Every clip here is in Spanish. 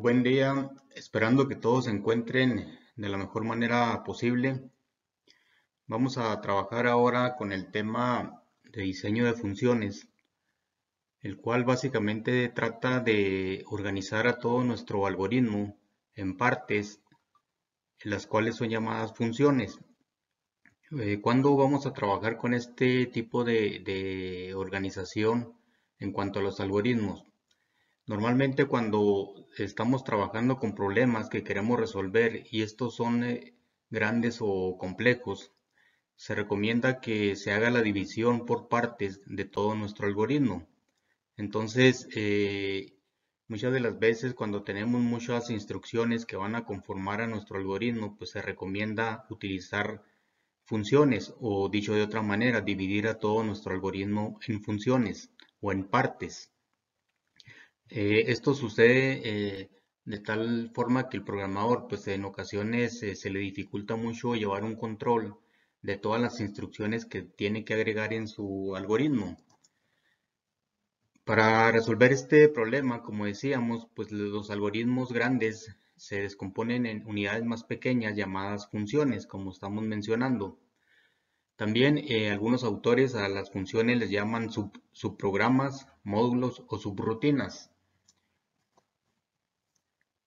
Buen día, esperando que todos se encuentren de la mejor manera posible. Vamos a trabajar ahora con el tema de diseño de funciones, el cual básicamente trata de organizar a todo nuestro algoritmo en partes, las cuales son llamadas funciones. ¿Cuándo vamos a trabajar con este tipo de organización en cuanto a los algoritmos? Normalmente cuando estamos trabajando con problemas que queremos resolver y estos son grandes o complejos, se recomienda que se haga la división por partes de todo nuestro algoritmo. Entonces, muchas de las veces cuando tenemos muchas instrucciones que van a conformar a nuestro algoritmo, pues se recomienda utilizar funciones o dicho de otra manera, dividir a todo nuestro algoritmo en funciones o en partes. Esto sucede de tal forma que el programador, pues en ocasiones se le dificulta mucho llevar un control de todas las instrucciones que tiene que agregar en su algoritmo. Para resolver este problema, como decíamos, pues los algoritmos grandes se descomponen en unidades más pequeñas llamadas funciones, como estamos mencionando. También algunos autores a las funciones les llaman subprogramas, módulos o subrutinas.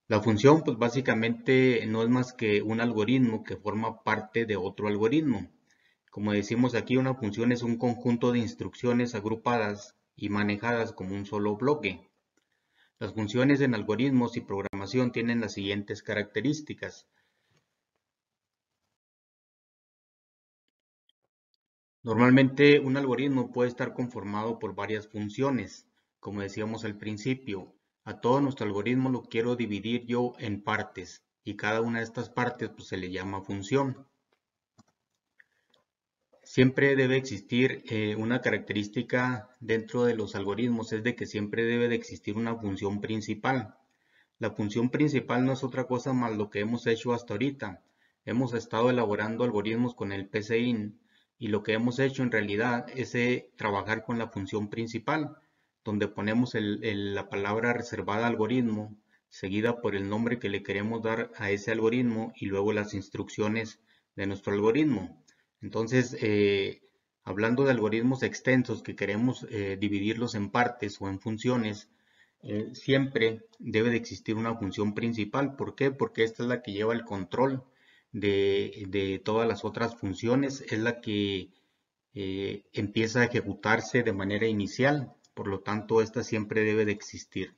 La función, pues básicamente no es más que un algoritmo que forma parte de otro algoritmo. Como decimos aquí, una función es un conjunto de instrucciones agrupadas y manejadas como un solo bloque. Las funciones en algoritmos y programación tienen las siguientes características. Normalmente un algoritmo puede estar conformado por varias funciones. Como decíamos al principio, a todo nuestro algoritmo lo quiero dividir yo en partes y cada una de estas partes pues, se le llama función. Siempre debe existir una característica dentro de los algoritmos, es de que siempre debe de existir una función principal. La función principal no es otra cosa más lo que hemos hecho hasta ahorita. Hemos estado elaborando algoritmos con el PCIN y lo que hemos hecho en realidad es trabajar con la función principal, donde ponemos la palabra reservada algoritmo, seguida por el nombre que le queremos dar a ese algoritmo y luego las instrucciones de nuestro algoritmo. Entonces, hablando de algoritmos extensos que queremos dividirlos en partes o en funciones, siempre debe de existir una función principal. ¿Por qué? Porque esta es la que lleva el control de todas las otras funciones, es la que empieza a ejecutarse de manera inicial. Por lo tanto, esta siempre debe de existir.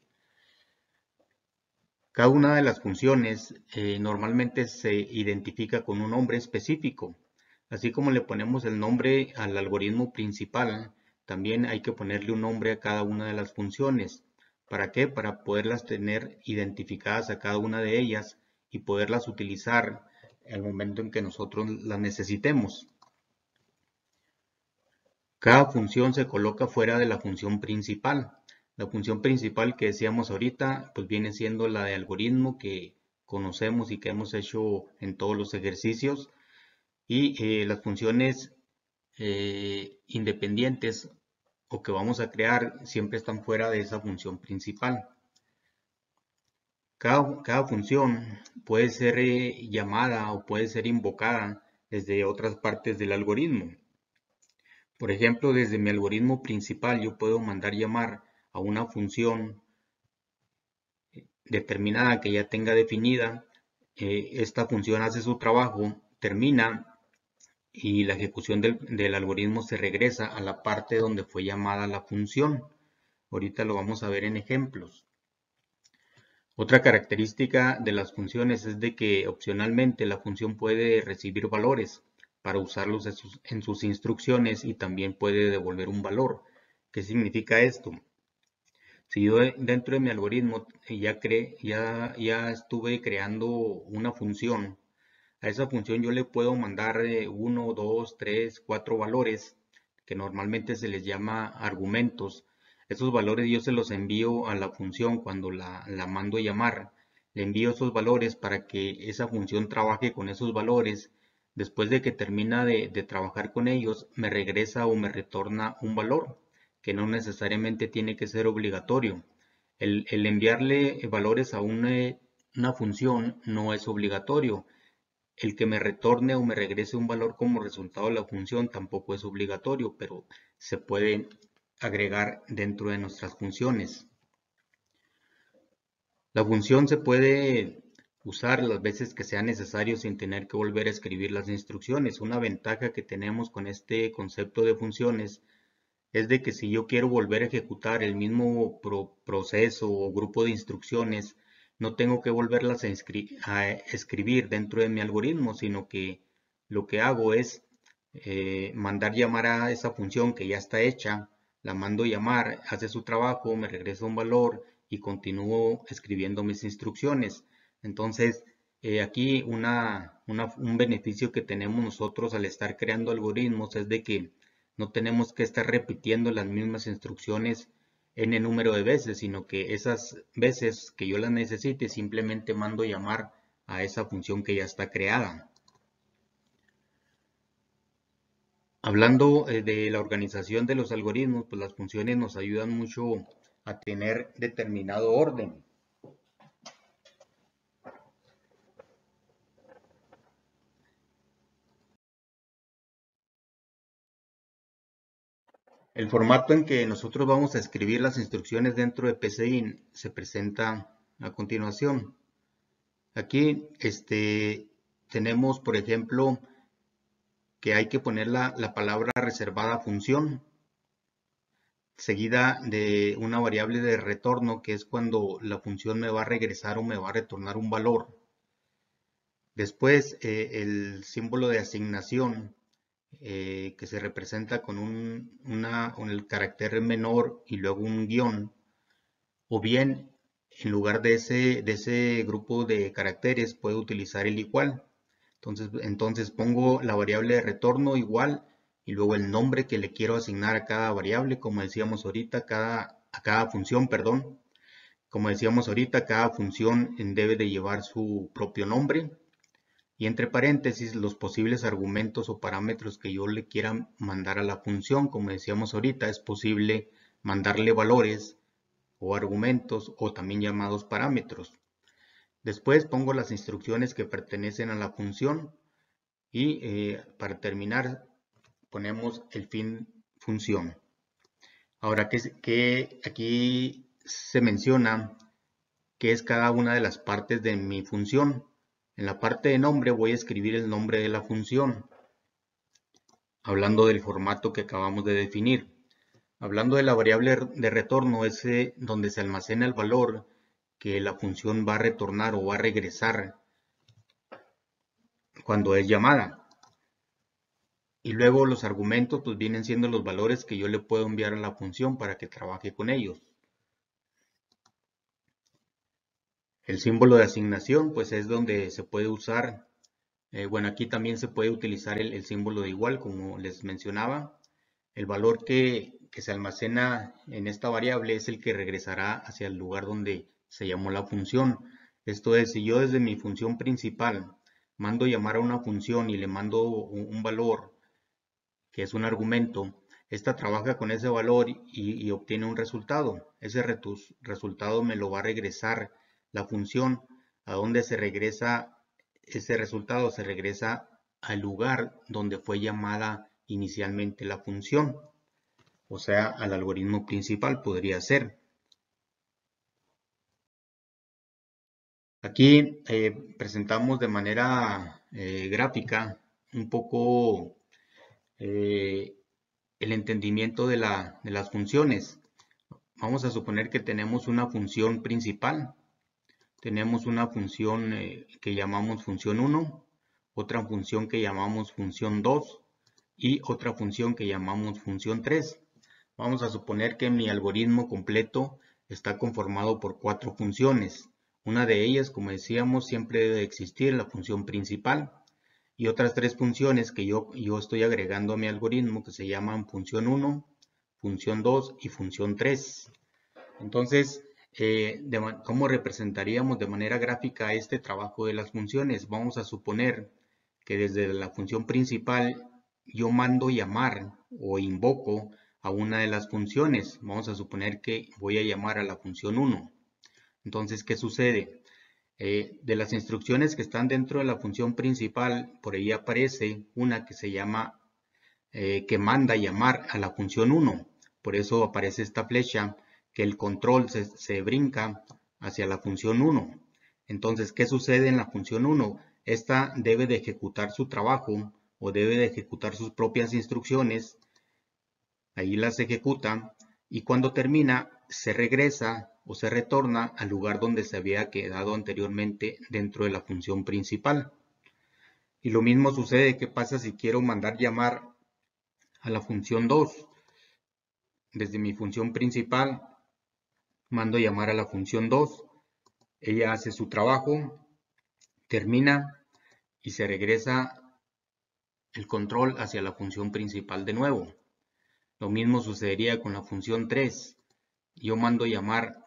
Cada una de las funciones normalmente se identifica con un nombre específico. Así como le ponemos el nombre al algoritmo principal, también hay que ponerle un nombre a cada una de las funciones. ¿Para qué? Para poderlas tener identificadas a cada una de ellas y poderlas utilizar al momento en que nosotros las necesitemos. Cada función se coloca fuera de la función principal. La función principal que decíamos ahorita, pues viene siendo la de algoritmo que conocemos y que hemos hecho en todos los ejercicios. Y las funciones independientes o que vamos a crear siempre están fuera de esa función principal. Cada función puede ser llamada o puede ser invocada desde otras partes del algoritmo. Por ejemplo, desde mi algoritmo principal yo puedo mandar llamar a una función determinada que ya tenga definida. Esta función hace su trabajo, termina y la ejecución del algoritmo se regresa a la parte donde fue llamada la función. Ahorita lo vamos a ver en ejemplos. Otra característica de las funciones es de que opcionalmente la función puede recibir valores para usarlos en sus instrucciones y también puede devolver un valor. ¿Qué significa esto? Si yo dentro de mi algoritmo ya estuve creando una función, a esa función yo le puedo mandar 1, 2, 3, 4 valores que normalmente se les llama argumentos. Esos valores yo se los envío a la función cuando la mando a llamar. Le envío esos valores para que esa función trabaje con esos valores. Después de que termina de trabajar con ellos, me regresa o me retorna un valor que no necesariamente tiene que ser obligatorio. El enviarle valores a una función no es obligatorio. El que me retorne o me regrese un valor como resultado de la función tampoco es obligatorio, pero se puede agregar dentro de nuestras funciones. La función se puede usar las veces que sea necesario sin tener que volver a escribir las instrucciones. Una ventaja que tenemos con este concepto de funciones es de que si yo quiero volver a ejecutar el mismo proceso o grupo de instrucciones, no tengo que volverlas a escribir dentro de mi algoritmo, sino que lo que hago es mandar llamar a esa función que ya está hecha, la mando llamar, hace su trabajo, me regresa un valor y continúo escribiendo mis instrucciones. Entonces, aquí un beneficio que tenemos nosotros al estar creando algoritmos es de que no tenemos que estar repitiendo las mismas instrucciones n número de veces, sino que esas veces que yo las necesite simplemente mando llamar a esa función que ya está creada. Hablando de la organización de los algoritmos, pues las funciones nos ayudan mucho a tener determinado orden. El formato en que nosotros vamos a escribir las instrucciones dentro de PCIN se presenta a continuación. Aquí tenemos, por ejemplo, que hay que poner la palabra reservada función, seguida de una variable de retorno, que es cuando la función me va a regresar o me va a retornar un valor. Después, el símbolo de asignación, que se representa con el carácter menor y luego un guión, o bien en lugar de ese grupo de caracteres puedo utilizar el igual. Entonces pongo la variable de retorno igual y luego el nombre que le quiero asignar a cada variable, como decíamos ahorita, a cada función, perdón. Como decíamos ahorita, cada función debe de llevar su propio nombre. Y entre paréntesis, los posibles argumentos o parámetros que yo le quiera mandar a la función. Como decíamos ahorita, es posible mandarle valores o argumentos o también llamados parámetros. Después pongo las instrucciones que pertenecen a la función y para terminar ponemos el fin función. Ahora que aquí se menciona qué es cada una de las partes de mi función. En la parte de nombre voy a escribir el nombre de la función, hablando del formato que acabamos de definir. Hablando de la variable de retorno, es donde se almacena el valor que la función va a retornar o va a regresar cuando es llamada. Y luego los argumentos pues vienen siendo los valores que yo le puedo enviar a la función para que trabaje con ellos. El símbolo de asignación pues es donde se puede usar, bueno, aquí también se puede utilizar el símbolo de igual, como les mencionaba. El valor que se almacena en esta variable es el que regresará hacia el lugar donde se llamó la función. Esto es, si yo desde mi función principal mando llamar a una función y le mando un valor que es un argumento, esta trabaja con ese valor y obtiene un resultado. Ese resultado me lo va a regresar la función. ¿A dónde se regresa ese resultado? Se regresa al lugar donde fue llamada inicialmente la función, o sea, al algoritmo principal podría ser. Aquí presentamos de manera gráfica un poco el entendimiento de las funciones. Vamos a suponer que tenemos una función principal. Tenemos una función que llamamos función 1, otra función que llamamos función 2 y otra función que llamamos función 3. Vamos a suponer que mi algoritmo completo está conformado por 4 funciones. Una de ellas, como decíamos, siempre debe existir, la función principal. Y otras 3 funciones que yo estoy agregando a mi algoritmo que se llaman función 1, función 2 y función 3. Entonces, ¿cómo representaríamos de manera gráfica este trabajo de las funciones? Vamos a suponer que desde la función principal yo mando llamar o invoco a una de las funciones. Vamos a suponer que voy a llamar a la función 1. Entonces, ¿qué sucede? De las instrucciones que están dentro de la función principal, por ahí aparece una que se llama que manda llamar a la función 1. Por eso aparece esta flecha que el control se brinca hacia la función 1. Entonces, ¿qué sucede en la función 1? Esta debe de ejecutar su trabajo o debe de ejecutar sus propias instrucciones. Ahí las ejecuta y cuando termina se regresa o se retorna al lugar donde se había quedado anteriormente dentro de la función principal. Y lo mismo sucede, ¿qué pasa si quiero mandar llamar a la función 2? Desde mi función principal mando llamar a la función 2. Ella hace su trabajo, termina y se regresa el control hacia la función principal de nuevo. Lo mismo sucedería con la función 3. Yo mando llamar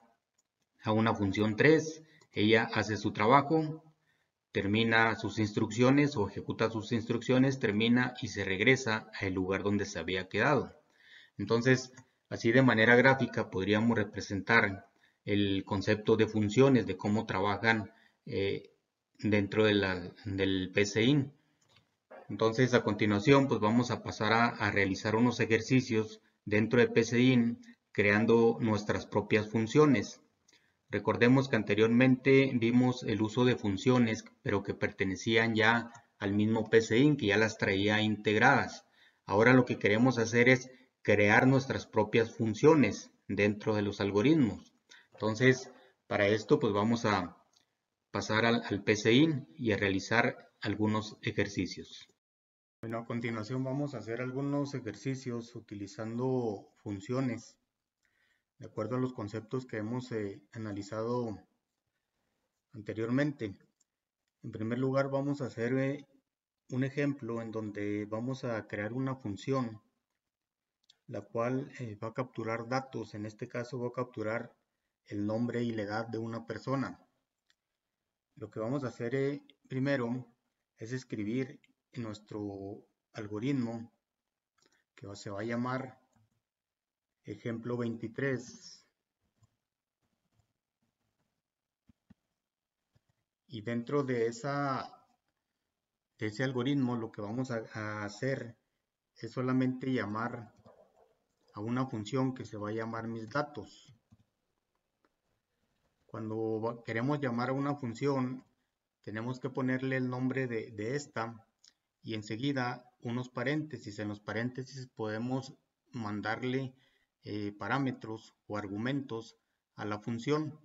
a una función 3, ella hace su trabajo, termina sus instrucciones o ejecuta sus instrucciones, termina y se regresa al lugar donde se había quedado. Entonces, así de manera gráfica podríamos representar el concepto de funciones, de cómo trabajan dentro del PCIN. Entonces, a continuación, pues vamos a pasar a realizar unos ejercicios dentro de PCIN, creando nuestras propias funciones. Recordemos que anteriormente vimos el uso de funciones, pero que pertenecían ya al mismo PCIN, que ya las traía integradas. Ahora lo que queremos hacer es crear nuestras propias funciones dentro de los algoritmos. Entonces, para esto, pues vamos a pasar al PCIN y a realizar algunos ejercicios. Bueno, a continuación vamos a hacer algunos ejercicios utilizando funciones, de acuerdo a los conceptos que hemos analizado anteriormente. En primer lugar, vamos a hacer un ejemplo en donde vamos a crear una función, la cual va a capturar datos. En este caso va a capturar el nombre y la edad de una persona. Lo que vamos a hacer primero es escribir nuestro algoritmo que se va a llamar ejemplo 23. Y dentro de ese algoritmo lo que vamos a hacer es solamente llamar a una función que se va a llamar mis datos. Cuando queremos llamar a una función, tenemos que ponerle el nombre de esta y enseguida unos paréntesis. En los paréntesis podemos mandarle parámetros o argumentos a la función.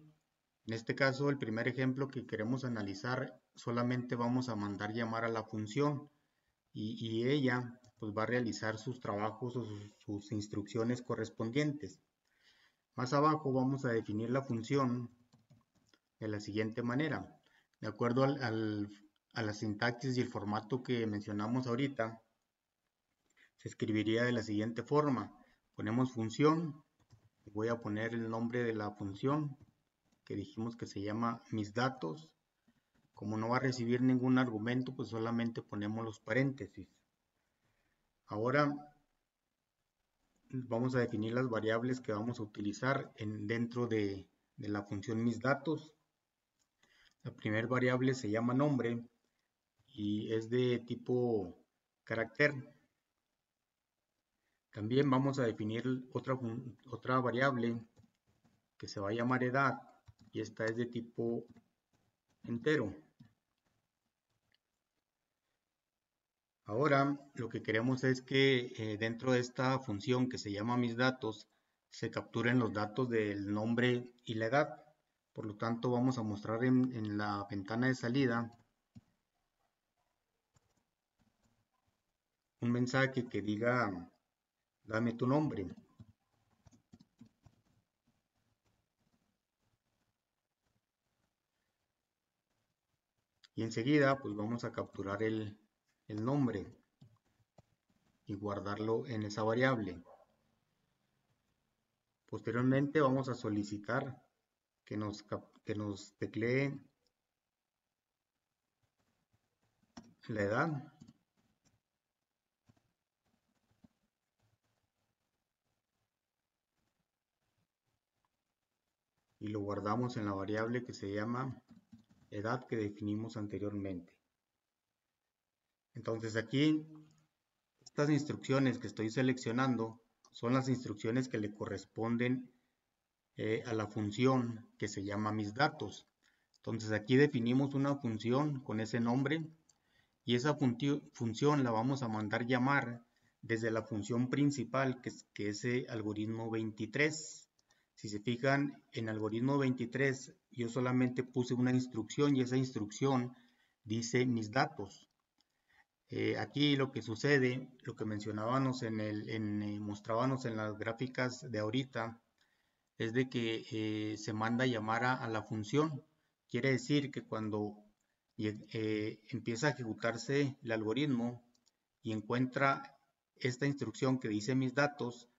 En este caso, el primer ejemplo que queremos analizar, solamente vamos a mandar llamar a la función y ella pues va a realizar sus trabajos o sus instrucciones correspondientes. Más abajo vamos a definir la función de la siguiente manera. De acuerdo a la sintaxis y el formato que mencionamos ahorita, se escribiría de la siguiente forma. Ponemos función, voy a poner el nombre de la función que dijimos que se llama mis datos. Como no va a recibir ningún argumento, pues solamente ponemos los paréntesis. Ahora vamos a definir las variables que vamos a utilizar dentro de la función mis datos. La primera variable se llama nombre y es de tipo carácter. También vamos a definir otra variable que se va a llamar edad y esta es de tipo entero. Ahora lo que queremos es que dentro de esta función que se llama mis datos se capturen los datos del nombre y la edad. Por lo tanto vamos a mostrar en la ventana de salida un mensaje que diga dame tu nombre. Y enseguida pues vamos a capturar el nombre y guardarlo en esa variable. Posteriormente vamos a solicitar que nos teclee la edad. y lo guardamos en la variable que se llama edad que definimos anteriormente. Entonces aquí estas instrucciones que estoy seleccionando son las instrucciones que le corresponden a la función que se llama mis datos. Entonces aquí definimos una función con ese nombre y esa función la vamos a mandar llamar desde la función principal que es algoritmo 23. Si se fijan, en algoritmo 23 yo solamente puse una instrucción y esa instrucción dice mis datos. Aquí lo que sucede, lo que mencionábamos mostrábamos en las gráficas de ahorita, es de que se manda llamar a la función. Quiere decir que cuando empieza a ejecutarse el algoritmo y encuentra esta instrucción que dice mis datos,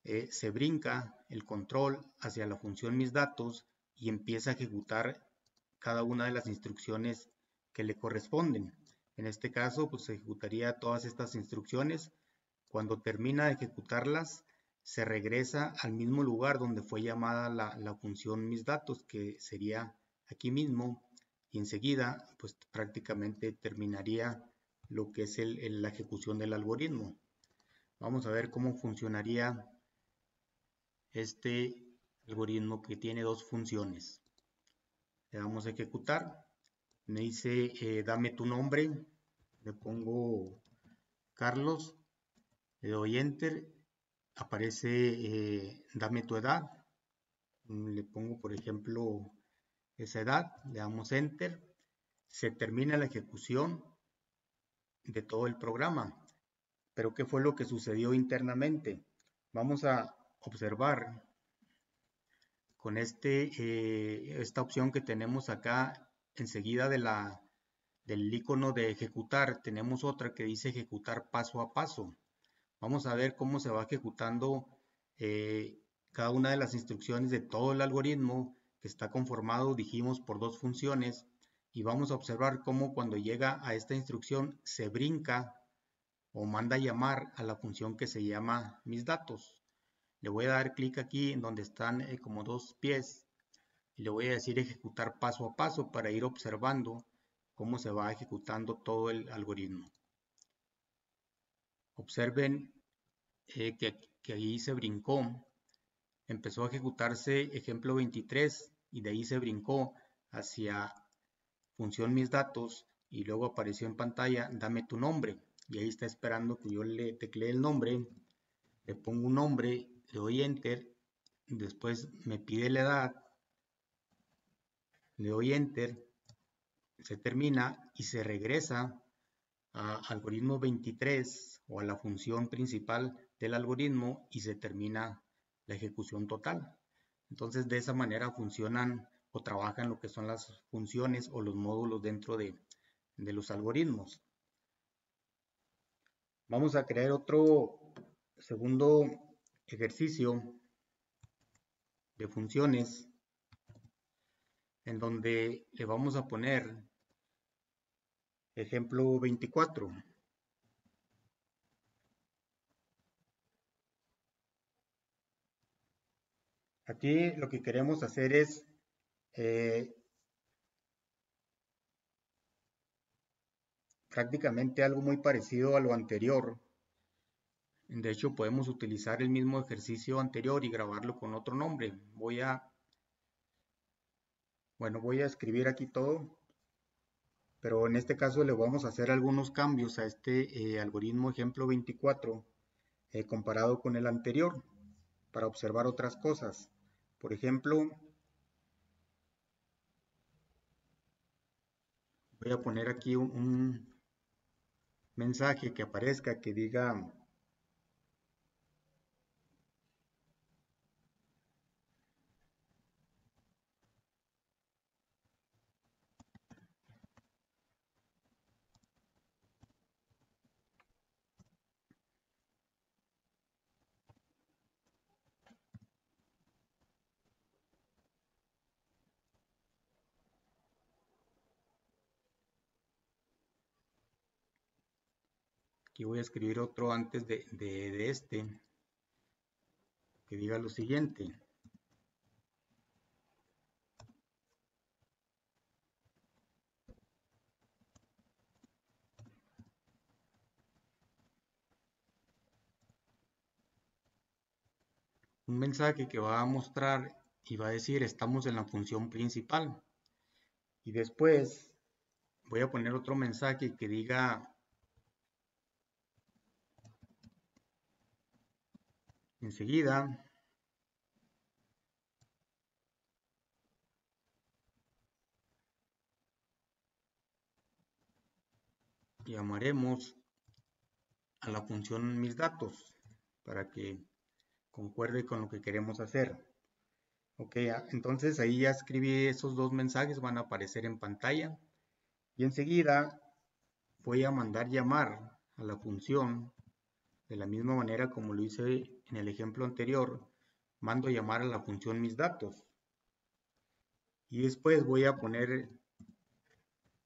se brinca el control hacia la función mis datos y empieza a ejecutar cada una de las instrucciones que le corresponden. En este caso, pues se ejecutaría todas estas instrucciones. Cuando termina de ejecutarlas, se regresa al mismo lugar donde fue llamada la función mis datos, que sería aquí mismo, y enseguida pues prácticamente terminaría lo que es la ejecución del algoritmo. Vamos a ver cómo funcionaría este algoritmo que tiene dos funciones. Le damos a ejecutar, me dice dame tu nombre, le pongo Carlos, le doy enter, aparece dame tu edad, le pongo por ejemplo esa edad, le damos enter, se termina la ejecución de todo el programa. Pero ¿qué fue lo que sucedió internamente? Vamos a observar con esta opción que tenemos acá enseguida del icono de ejecutar, tenemos otra que dice ejecutar paso a paso. Vamos a ver cómo se va ejecutando cada una de las instrucciones de todo el algoritmo que está conformado, dijimos, por dos funciones, y vamos a observar cómo cuando llega a esta instrucción se brinca o manda llamar a la función que se llama mis datos. Le voy a dar clic aquí en donde están como dos pies y le voy a decir ejecutar paso a paso para ir observando cómo se va ejecutando todo el algoritmo. Observen que ahí se brincó, empezó a ejecutarse ejemplo 23 y de ahí se brincó hacia función mis datos y luego apareció en pantalla dame tu nombre y ahí está esperando que yo le teclee el nombre, le pongo un nombre, le doy enter, después me pide la edad, le doy enter, se termina y se regresa a algoritmo 23 o a la función principal del algoritmo y se termina la ejecución total. Entonces de esa manera funcionan o trabajan lo que son las funciones o los módulos dentro de los algoritmos. Vamos a crear otro segundo ejercicio de funciones en donde le vamos a poner ejemplo 24. Aquí lo que queremos hacer es prácticamente algo muy parecido a lo anterior. De hecho, podemos utilizar el mismo ejercicio anterior y grabarlo con otro nombre. Voy a escribir aquí todo, pero en este caso le vamos a hacer algunos cambios a este algoritmo ejemplo 24 comparado con el anterior para observar otras cosas. Por ejemplo, voy a poner aquí un mensaje que aparezca que diga aquí voy a escribir otro antes de este que diga lo siguiente. un mensaje que va a mostrar y va a decir estamos en la función principal. Y después voy a poner otro mensaje que diga enseguida llamaremos a la función mis datos para que concuerde con lo que queremos hacer. Ok, entonces ahí ya escribí esos dos mensajes, van a aparecer en pantalla. Y enseguida voy a mandar llamar a la función de la misma manera como lo hice en el ejemplo anterior. Mando llamar a la función mis datos. Y después voy a poner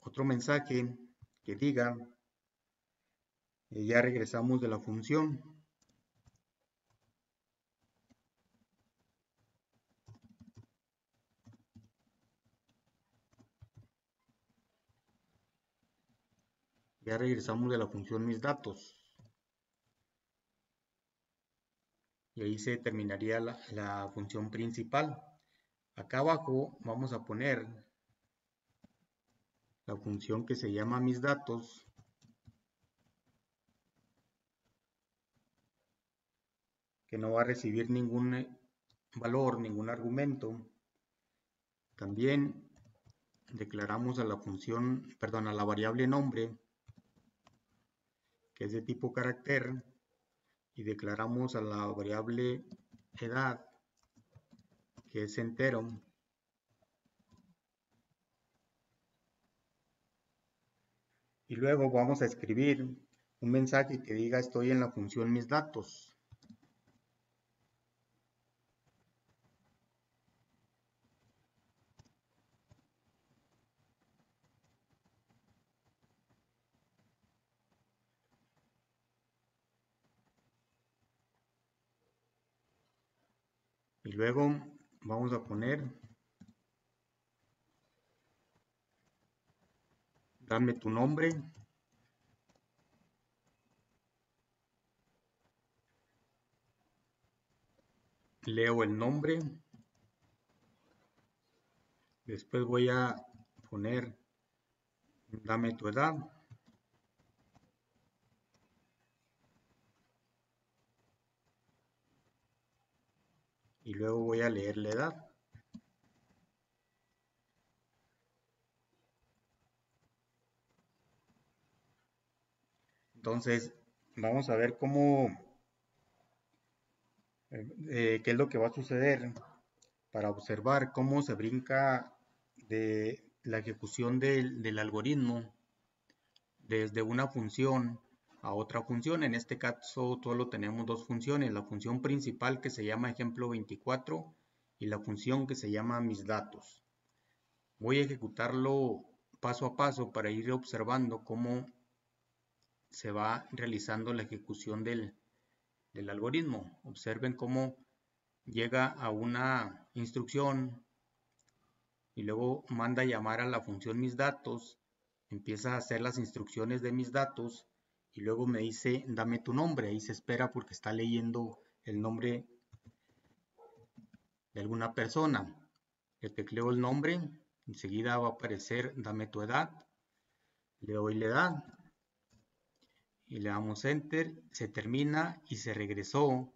otro mensaje que diga ya regresamos de la función. Ya regresamos de la función mis datos. Y ahí se terminaría la función principal. Acá abajo vamos a poner la función que se llama mis datos, que no va a recibir ningún valor, ningún argumento. También declaramos a la función, perdón, a la variable nombre, que es de tipo carácter, y declaramos a la variable edad, que es entero. Y luego vamos a escribir un mensaje que diga estoy en la función mis datos. Y luego vamos a poner dame tu nombre. Leo el nombre. Después voy a poner dame tu edad. Y luego voy a leer la edad. Entonces, vamos a ver qué es lo que va a suceder para observar cómo se brinca de la ejecución del algoritmo desde una función a otra función. En este caso solo tenemos dos funciones, la función principal que se llama ejemplo 24 y la función que se llama mis datos. Voy a ejecutarlo paso a paso para ir observando cómo se va realizando la ejecución del algoritmo. Observen cómo llega a una instrucción y luego manda llamar a la función mis datos, empieza a hacer las instrucciones de mis datos y luego me dice dame tu nombre. Ahí se espera porque está leyendo el nombre de alguna persona. Le tecleo el nombre, enseguida va a aparecer dame tu edad, le doy la edad y le damos enter, se termina y se regresó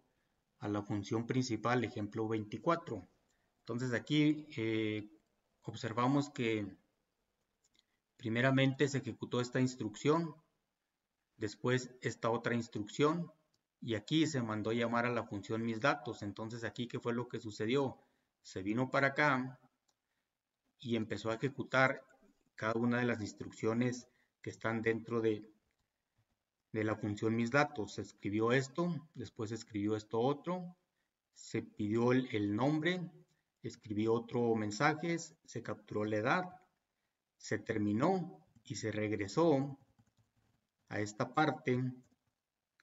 a la función principal ejemplo 24. Entonces aquí observamos que primeramente se ejecutó esta instrucción, después esta otra instrucción y aquí se mandó llamar a la función mis datos. Entonces aquí ¿qué fue lo que sucedió? Se vino para acá y empezó a ejecutar cada una de las instrucciones que están dentro de la función mis datos. Se escribió esto, después se escribió esto otro, se pidió el nombre, escribió otro mensaje, se capturó la edad, se terminó y se regresó a esta parte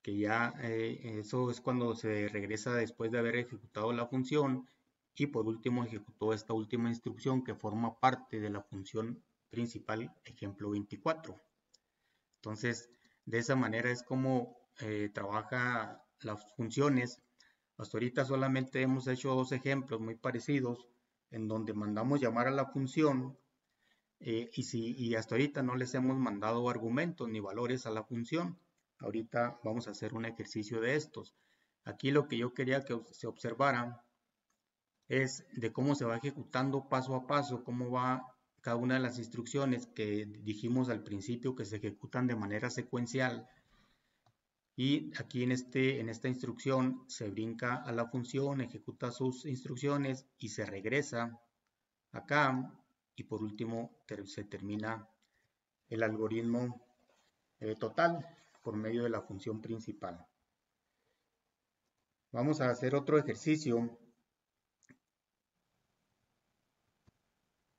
que ya eso es cuando se regresa después de haber ejecutado la función y por último ejecutó esta última instrucción que forma parte de la función principal ejemplo 24. Entonces de esa manera es como trabaja las funciones. Hasta ahorita solamente hemos hecho dos ejemplos muy parecidos en donde mandamos llamar a la función y hasta ahorita no les hemos mandado argumentos ni valores a la función. Ahorita vamos a hacer un ejercicio de estos. Aquí lo que yo quería que se observara es de cómo se va ejecutando paso a paso, cómo va cada una de las instrucciones que dijimos al principio que se ejecutan de manera secuencial. Y aquí en esta instrucción se brinca a la función, ejecuta sus instrucciones y se regresa acá. Y por último se termina el algoritmo total por medio de la función principal. Vamos a hacer otro ejercicio,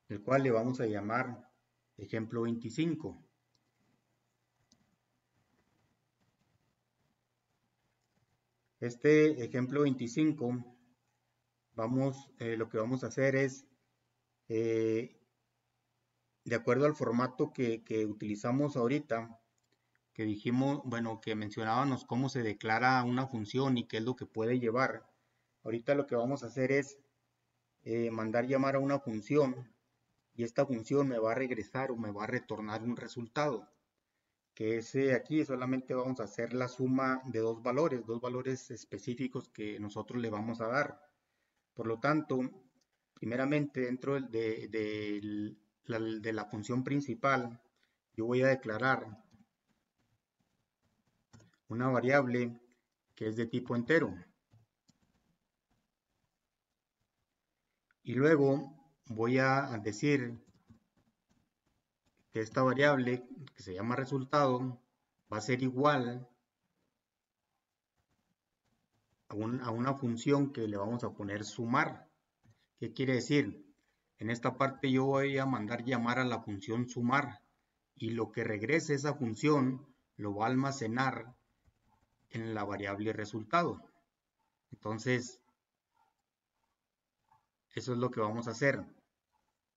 el cual le vamos a llamar ejemplo 25. Este ejemplo 25, lo que vamos a hacer es, de acuerdo al formato que utilizamos ahorita, que dijimos, bueno, que mencionábamos cómo se declara una función y qué es lo que puede llevar. Ahorita lo que vamos a hacer es mandar llamar a una función y esta función me va a regresar o me va a retornar un resultado, que ese aquí solamente vamos a hacer la suma de dos valores específicos que nosotros le vamos a dar. Por lo tanto, primeramente dentro de la función principal, yo voy a declarar una variable que es de tipo entero. Y luego voy a decir que esta variable que se llama resultado va a ser igual a una función que le vamos a poner sumar. ¿Qué quiere decir? En esta parte yo voy a mandar llamar a la función sumar y lo que regrese esa función lo va a almacenar en la variable resultado. Entonces, eso es lo que vamos a hacer.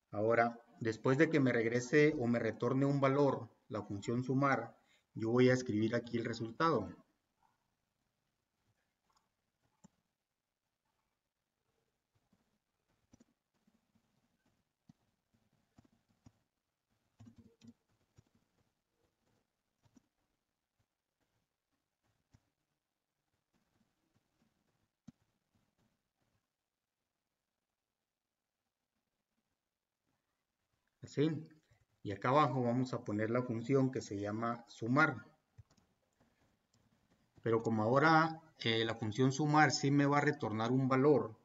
Ahora, después de que me regrese o me retorne un valor, la función sumar, yo voy a escribir aquí el resultado. Así. Y acá abajo vamos a poner la función que se llama sumar. Pero como ahora la función sumar sí me va a retornar un valor,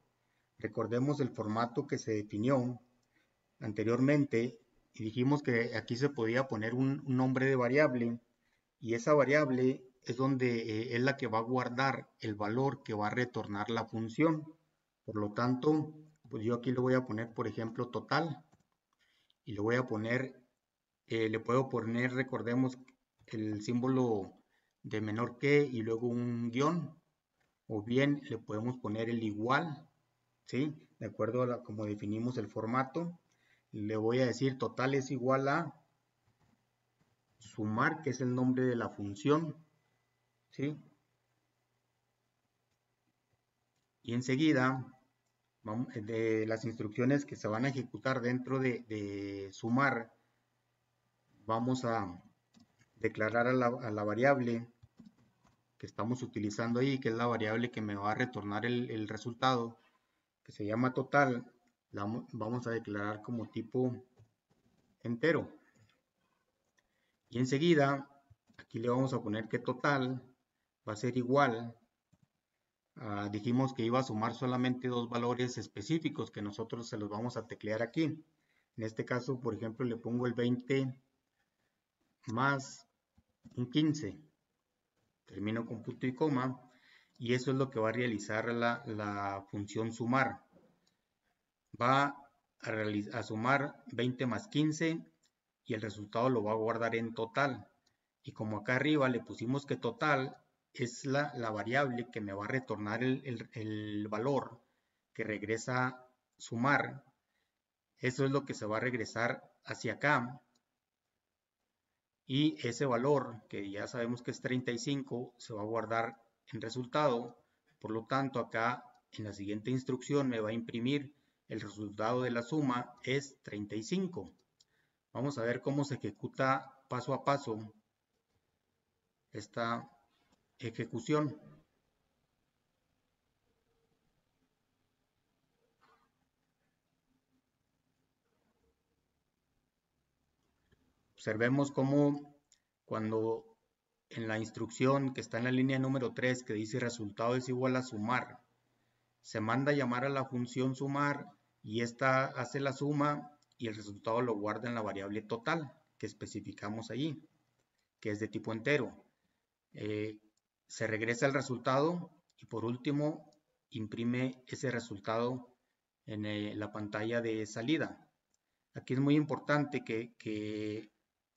recordemos el formato que se definió anteriormente y dijimos que aquí se podía poner un nombre de variable y esa variable es donde es la que va a guardar el valor que va a retornar la función. Por lo tanto, pues yo aquí le voy a poner, por ejemplo, total y le voy a poner, le puedo poner, recordemos, el símbolo de menor que y luego un guión, o bien le podemos poner el igual, ¿sí? De acuerdo a como definimos el formato, le voy a decir total es igual a sumar, que es el nombre de la función, ¿sí? Y enseguida, de las instrucciones que se van a ejecutar dentro de sumar, vamos a declarar a la variable que estamos utilizando ahí, que es la variable que me va a retornar el resultado, que se llama total, la vamos a declarar como tipo entero. Y enseguida, aquí le vamos a poner que total va a ser igual a, dijimos que iba a sumar solamente dos valores específicos que nosotros se los vamos a teclear aquí. En este caso, por ejemplo, le pongo el 20 más un 15. Termino con punto y coma. Y eso es lo que va a realizar la función sumar. Va a sumar 20 más 15 y el resultado lo va a guardar en total. Y como acá arriba le pusimos que total es la variable que me va a retornar el valor que regresa sumar, eso es lo que se va a regresar hacia acá. Y ese valor, que ya sabemos que es 35, se va a guardar en resultado Por lo tanto, acá en la siguiente instrucción me va a imprimir el resultado de la suma es 35. Vamos a ver cómo se ejecuta paso a paso esta ejecución. Observemos cómo cuando en la instrucción que está en la línea número 3 que dice resultado es igual a sumar, se manda a llamar a la función sumar y esta hace la suma y el resultado lo guarda en la variable total que especificamos allí, que es de tipo entero. Se regresa el resultado y por último imprime ese resultado en la pantalla de salida. Aquí es muy importante que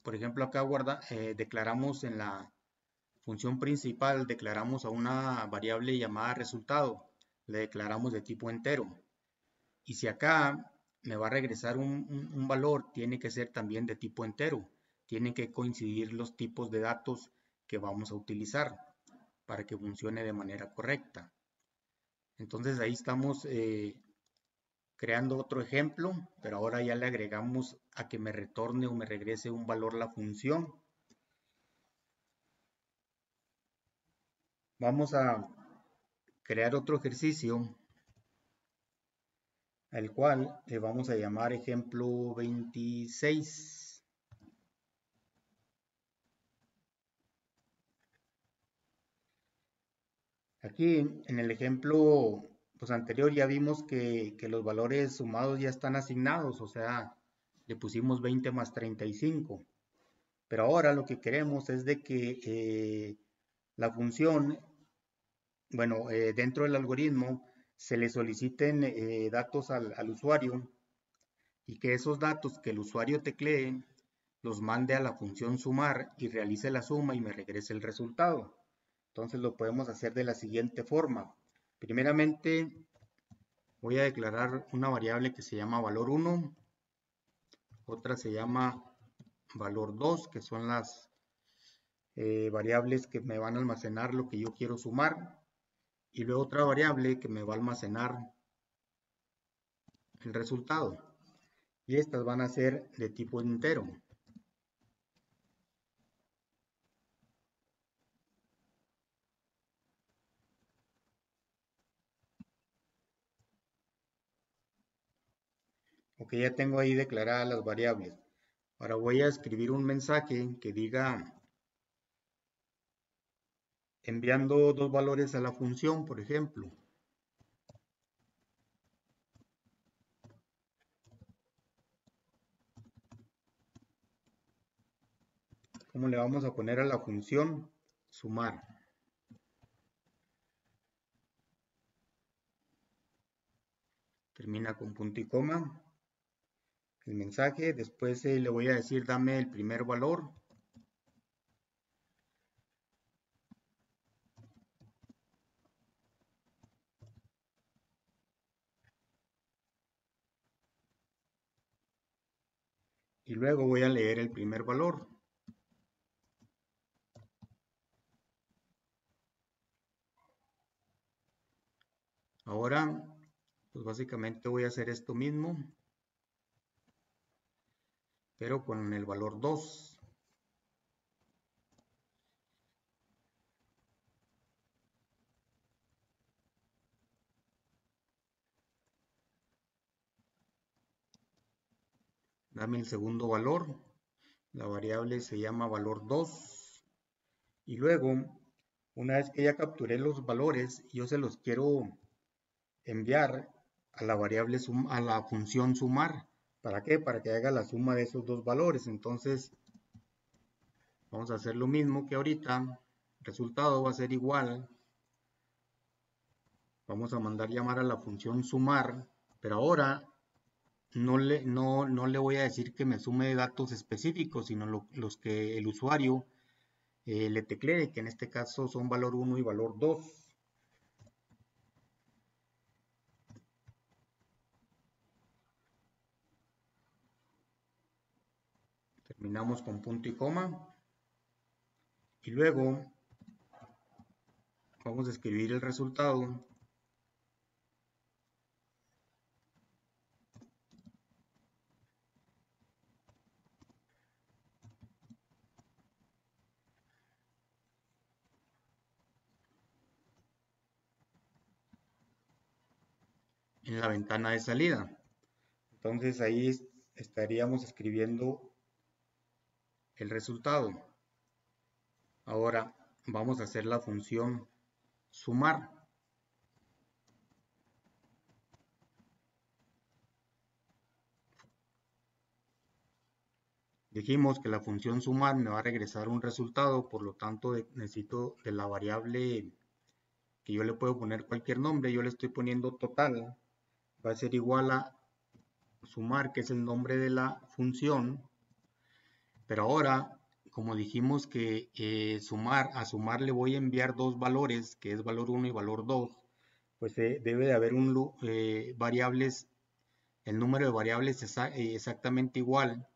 por ejemplo, acá declaramos en la función principal, declaramos a una variable llamada resultado, le declaramos de tipo entero. Y si acá me va a regresar un valor, tiene que ser también de tipo entero. Tienen que coincidir los tipos de datos que vamos a utilizar para que funcione de manera correcta. Entonces ahí estamos creando otro ejemplo, pero ahora ya le agregamos a que me retorne o me regrese un valor la función. Vamos a crear otro ejercicio al cual le vamos a llamar ejemplo 26. Aquí en el ejemplo pues, anterior ya vimos que los valores sumados ya están asignados, o sea, le pusimos 20 más 35. Pero ahora lo que queremos es de que la función, bueno, dentro del algoritmo se le soliciten datos al usuario y que esos datos que el usuario teclee los mande a la función sumar y realice la suma y me regrese el resultado. Entonces lo podemos hacer de la siguiente forma. Primeramente voy a declarar una variable que se llama valor 1, otra se llama valor 2, que son las variables que me van a almacenar lo que yo quiero sumar, y luego otra variable que me va a almacenar el resultado. Y estas van a ser de tipo entero. Ok, ya tengo ahí declaradas las variables. Ahora voy a escribir un mensaje que diga enviando dos valores a la función, por ejemplo. ¿Cómo le vamos a poner a la función? Sumar. Termina con punto y coma. El mensaje, después le voy a decir dame el primer valor. Y luego voy a leer el primer valor. Ahora, pues básicamente voy a hacer esto mismo, pero con el valor 2. Dame el segundo valor. La variable se llama valor 2. Y luego, una vez que ya capturé los valores, yo se los quiero enviar a la variable a la función sumar. ¿Para qué? Para que haga la suma de esos dos valores. Entonces, vamos a hacer lo mismo que ahorita. El resultado va a ser igual. Vamos a mandar llamar a la función sumar, pero ahora no le voy a decir que me sume datos específicos, sino los que el usuario le teclee, que en este caso son valor 1 y valor 2. Terminamos con punto y coma. Y luego vamos a escribir el resultado. En la ventana de salida. Entonces ahí estaríamos escribiendo el resultado. Ahora vamos a hacer la función sumar. Dijimos que la función sumar me va a regresar un resultado, por lo tanto necesito de la variable que yo le puedo poner cualquier nombre, yo le estoy poniendo total, va a ser igual a sumar, que es el nombre de la función, pero ahora, como dijimos que a sumar le voy a enviar dos valores, que es valor 1 y valor 2, pues debe de haber variables, el número de variables exactamente igual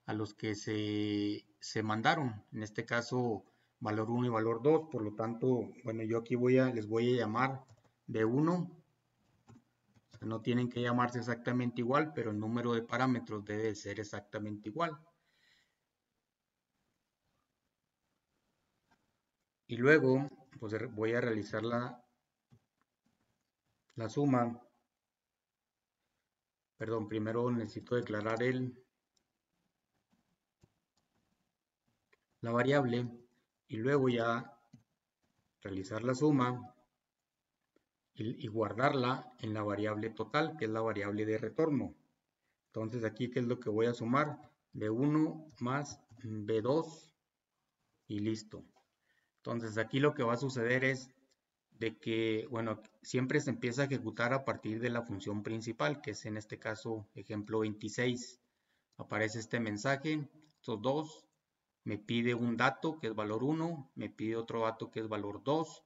a los que se mandaron, en este caso valor 1 y valor 2, por lo tanto, bueno, yo aquí les voy a llamar B1, o sea, no tienen que llamarse exactamente igual, pero el número de parámetros debe ser exactamente igual. Y luego, pues voy a realizar la suma. Perdón, primero necesito declarar la variable y luego ya realizar la suma y guardarla en la variable total, que es la variable de retorno. Entonces aquí, ¿qué es lo que voy a sumar? B1 más B2 y listo. Entonces aquí lo que va a suceder es de que, bueno, siempre se empieza a ejecutar a partir de la función principal, que es en este caso ejemplo 26. Aparece este mensaje, estos dos, me pide un dato que es valor 1, me pide otro dato que es valor 2,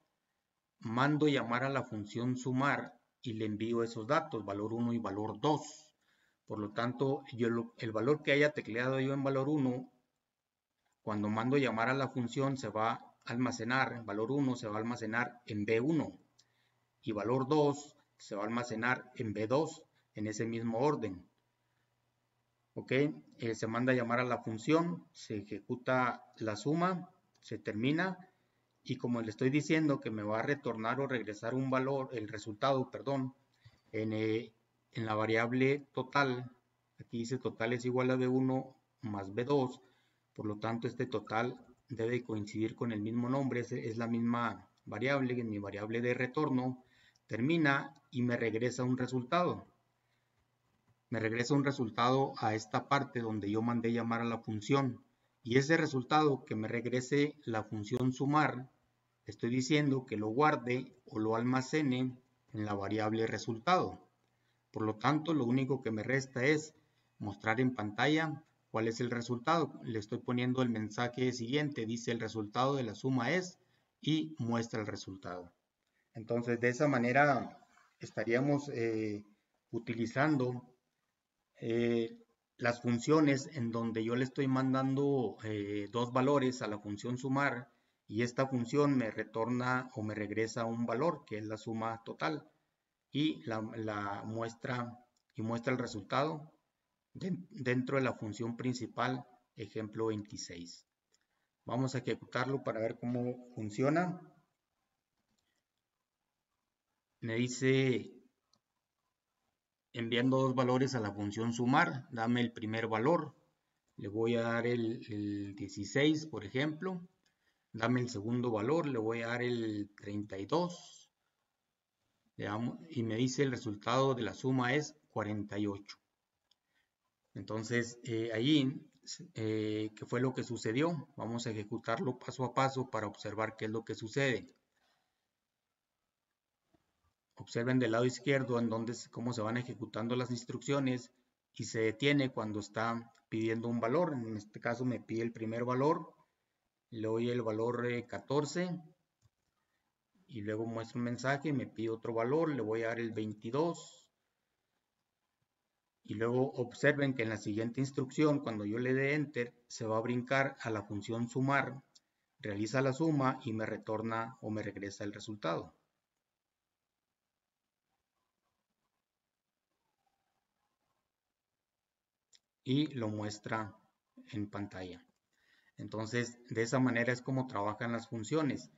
mando llamar a la función sumar y le envío esos datos, valor 1 y valor 2. Por lo tanto, el valor que haya tecleado yo en valor 1, cuando mando llamar a la función se va a almacenar, valor 1 se va a almacenar en B1 y valor 2 se va a almacenar en B2 en ese mismo orden. ¿Ok? Se manda a llamar a la función, se ejecuta la suma, se termina y como le estoy diciendo que me va a retornar o regresar un valor, el resultado, perdón, en la variable total, aquí dice total es igual a B1 más B2, por lo tanto este total debe coincidir con el mismo nombre, es la misma variable, mi variable de retorno, termina y me regresa un resultado. Me regresa un resultado a esta parte donde yo mandé llamar a la función y ese resultado que me regrese la función sumar, estoy diciendo que lo guarde o lo almacene en la variable resultado. Por lo tanto, lo único que me resta es mostrar en pantalla cuál es el resultado. Le estoy poniendo el mensaje siguiente, dice el resultado de la suma es y muestra el resultado. Entonces, de esa manera estaríamos utilizando las funciones en donde yo le estoy mandando dos valores a la función sumar y esta función me retorna o me regresa un valor que es la suma total y la muestra el resultado dentro de la función principal ejemplo 26. Vamos a ejecutarlo para ver cómo funciona. Me dice enviando dos valores a la función sumar, dame el primer valor, le voy a dar el 16 por ejemplo, dame el segundo valor, le voy a dar el 32 y me dice el resultado de la suma es 48. Entonces allí, ¿qué fue lo que sucedió? Vamos a ejecutarlo paso a paso para observar qué es lo que sucede. Observen del lado izquierdo en donde cómo se van ejecutando las instrucciones y se detiene cuando está pidiendo un valor. En este caso me pide el primer valor, le doy el valor 14 y luego muestro un mensaje, me pide otro valor, le voy a dar el 22 y luego observen que en la siguiente instrucción cuando yo le dé enter se va a brincar a la función sumar realiza la suma y me retorna o me regresa el resultado. Y lo muestra en pantalla. Entonces, de esa manera es como trabajan las funciones.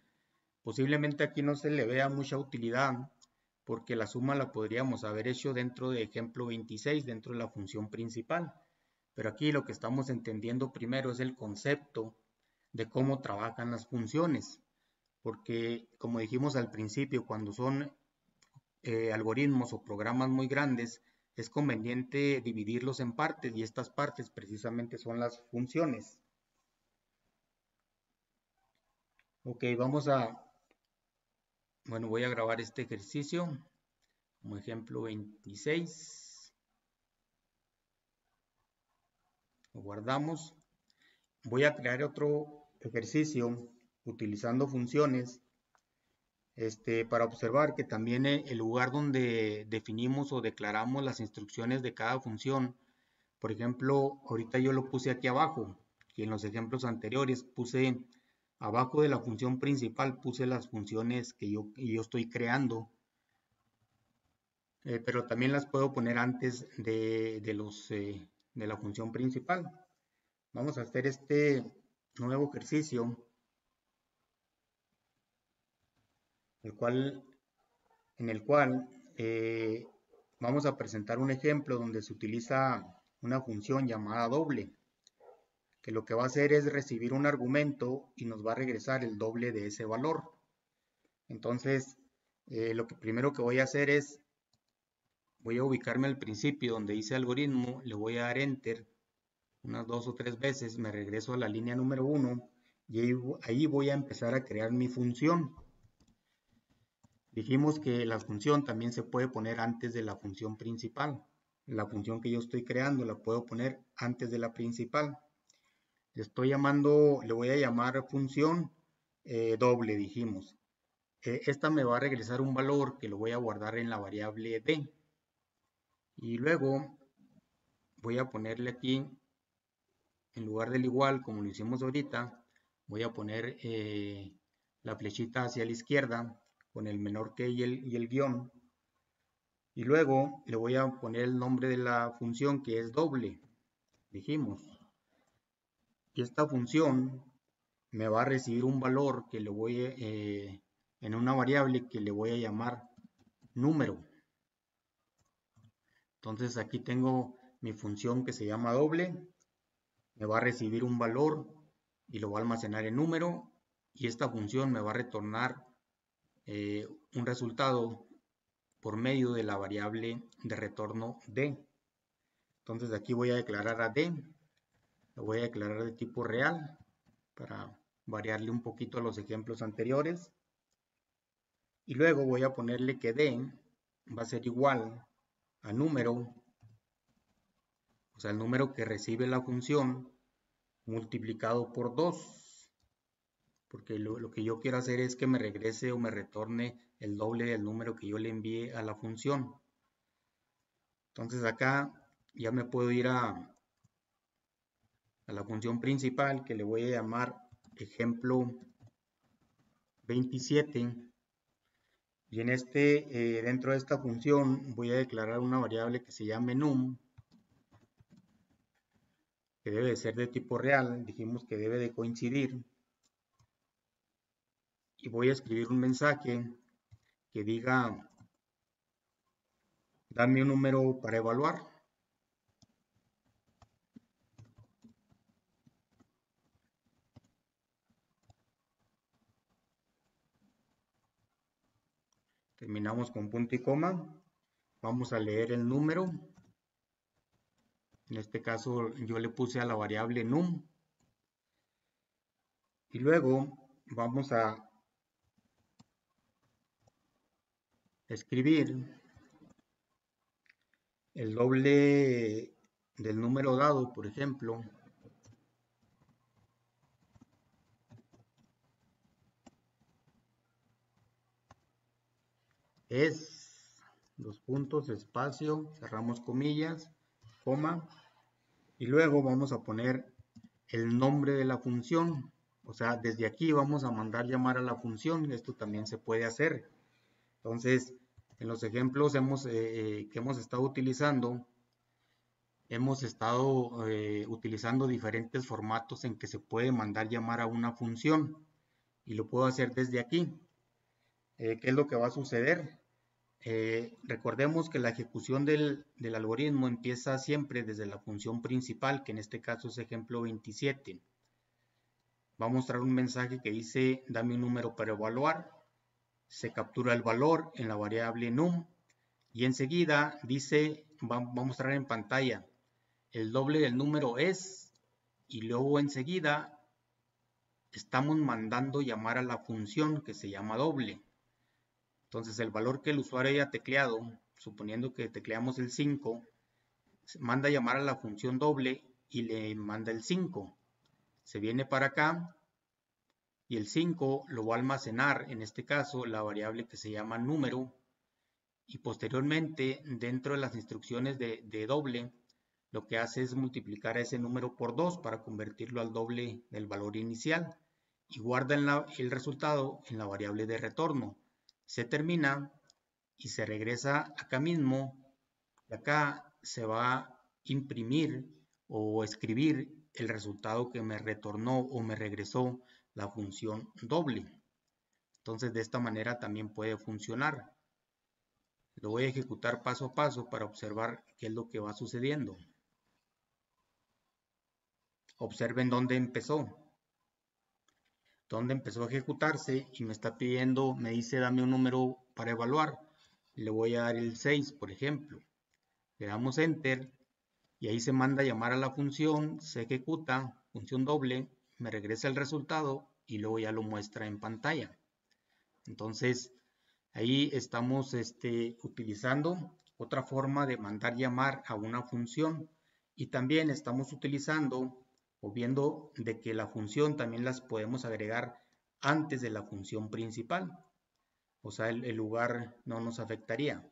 Posiblemente aquí no se le vea mucha utilidad porque la suma la podríamos haber hecho dentro de ejemplo 26, dentro de la función principal. Pero aquí lo que estamos entendiendo primero es el concepto de cómo trabajan las funciones. Porque, como dijimos al principio, cuando son algoritmos o programas muy grandes, es conveniente dividirlos en partes y estas partes precisamente son las funciones. Ok, voy a grabar este ejercicio como ejemplo 26. Lo guardamos. Voy a crear otro ejercicio utilizando funciones para observar que también el lugar donde definimos o declaramos las instrucciones de cada función, por ejemplo, ahorita yo lo puse aquí abajo, y en los ejemplos anteriores puse abajo de la función principal, puse las funciones que yo estoy creando, pero también las puedo poner antes de la función principal. Vamos a hacer este nuevo ejercicio, en el cual vamos a presentar un ejemplo donde se utiliza una función llamada doble, que lo que va a hacer es recibir un argumento y nos va a regresar el doble de ese valor. Entonces, lo que primero que voy a hacer es, voy a ubicarme al principio donde dice algoritmo, le voy a dar enter unas 2 o 3 veces, me regreso a la línea número 1 y ahí voy a empezar a crear mi función. Dijimos que la función también se puede poner antes de la función principal. La función que yo estoy creando la puedo poner antes de la principal. Le voy a llamar función doble, dijimos. Esta me va a regresar un valor que lo voy a guardar en la variable d. Y luego voy a ponerle aquí, en lugar del igual, como lo hicimos ahorita, voy a poner la flechita hacia la izquierda con el menor que y el guión. Y luego le voy a poner el nombre de la función que es doble, dijimos. Y esta función me va a recibir un valor que le voy en una variable que le voy a llamar número. Entonces aquí tengo mi función que se llama doble, me va a recibir un valor y lo va a almacenar en número y esta función me va a retornar un resultado por medio de la variable de retorno d. Entonces aquí voy a declarar a d, lo voy a declarar de tipo real para variarle un poquito a los ejemplos anteriores. Y luego voy a ponerle que d va a ser igual a número, o sea, el número que recibe la función multiplicado por 2. Porque lo que yo quiero hacer es que me regrese o me retorne el doble del número que yo le envíe a la función. Entonces acá ya me puedo ir a la función principal que le voy a llamar ejemplo 27. Y dentro de esta función voy a declarar una variable que se llame num, que debe de ser de tipo real, dijimos que debe de coincidir. Y voy a escribir un mensaje que diga, dame un número para evaluar. Terminamos con punto y coma. Vamos a leer el número. En este caso yo le puse a la variable num. Y luego vamos a escribir el doble del número dado, por ejemplo. Es 2 puntos, espacio, cerramos comillas, coma. Y luego vamos a poner el nombre de la función. O sea, desde aquí vamos a mandar llamar a la función. Esto también se puede hacer. Entonces, en los ejemplos que hemos estado utilizando, hemos estado utilizando diferentes formatos en que se puede mandar llamar a una función. Y lo puedo hacer desde aquí. ¿Qué es lo que va a suceder? Recordemos que la ejecución del algoritmo empieza siempre desde la función principal, que en este caso es ejemplo 27. Va a mostrar un mensaje que dice, dame un número para evaluar. Se captura el valor en la variable num y enseguida dice, va a mostrar en pantalla, el doble del número es, y luego enseguida estamos mandando llamar a la función que se llama doble. Entonces el valor que el usuario haya tecleado, suponiendo que tecleamos el 5, manda llamar a la función doble y le manda el 5. Se viene para acá y el 5 lo va a almacenar, en este caso, la variable que se llama número, y posteriormente dentro de las instrucciones de doble, lo que hace es multiplicar a ese número por 2 para convertirlo al doble del valor inicial y guarda el resultado en la variable de retorno. Se termina y se regresa acá mismo, y acá se va a imprimir o escribir el resultado que me retornó o me regresó la función doble. Entonces de esta manera también puede funcionar. Lo voy a ejecutar paso a paso para observar qué es lo que va sucediendo. Observen dónde empezó. Dónde empezó a ejecutarse y me está pidiendo, me dice dame un número para evaluar. Le voy a dar el 6, por ejemplo. Le damos Enter y ahí se manda a llamar a la función, se ejecuta, función doble, me regresa el resultado y luego ya lo muestra en pantalla. Entonces, ahí estamos utilizando otra forma de mandar llamar a una función y también estamos utilizando o viendo de que la función también las podemos agregar antes de la función principal. O sea, el lugar no nos afectaría.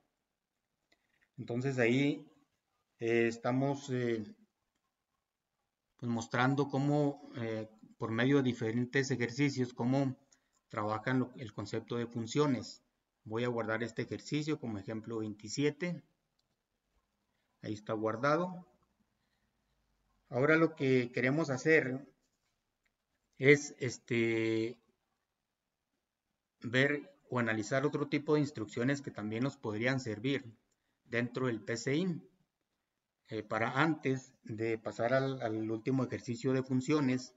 Entonces ahí estamos pues mostrando cómo por medio de diferentes ejercicios cómo trabajan el concepto de funciones. Voy a guardar este ejercicio como ejemplo 27. Ahí está guardado. Ahora lo que queremos hacer es ver o analizar otro tipo de instrucciones que también nos podrían servir dentro del PCIN. Para antes de pasar al último ejercicio de funciones,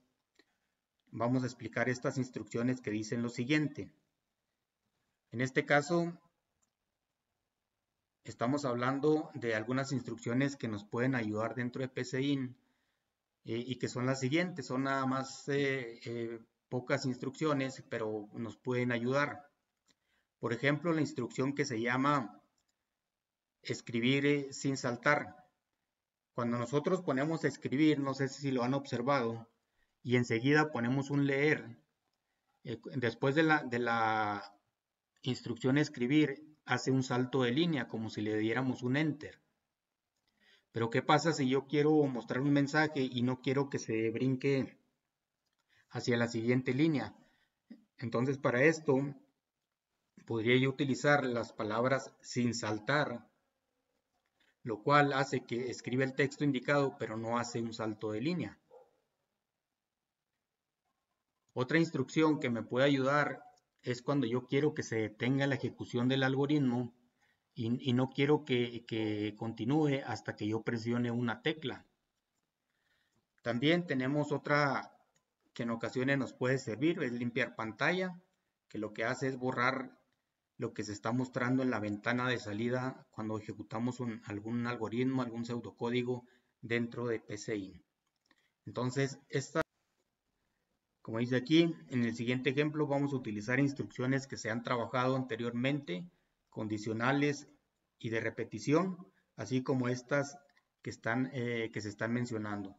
vamos a explicar estas instrucciones que dicen lo siguiente. En este caso, estamos hablando de algunas instrucciones que nos pueden ayudar dentro de PCIN y que son las siguientes. Son nada más pocas instrucciones, pero nos pueden ayudar. Por ejemplo, la instrucción que se llama escribir sin saltar. Cuando nosotros ponemos escribir, no sé si lo han observado, y enseguida ponemos un leer, después de la instrucción escribir, hace un salto de línea, como si le diéramos un enter. Pero ¿qué pasa si yo quiero mostrar un mensaje y no quiero que se brinque hacia la siguiente línea? Entonces para esto podría yo utilizar las palabras sin saltar, lo cual hace que escriba el texto indicado, pero no hace un salto de línea. Otra instrucción que me puede ayudar es cuando yo quiero que se detenga la ejecución del algoritmo y no quiero que continúe hasta que yo presione una tecla. También tenemos otra que en ocasiones nos puede servir, es limpiar pantalla, que lo que hace es borrar lo que se está mostrando en la ventana de salida cuando ejecutamos algún algoritmo, algún pseudocódigo dentro de PCIN. Entonces, como dice aquí, en el siguiente ejemplo vamos a utilizar instrucciones que se han trabajado anteriormente, condicionales y de repetición, así como estas que se están mencionando.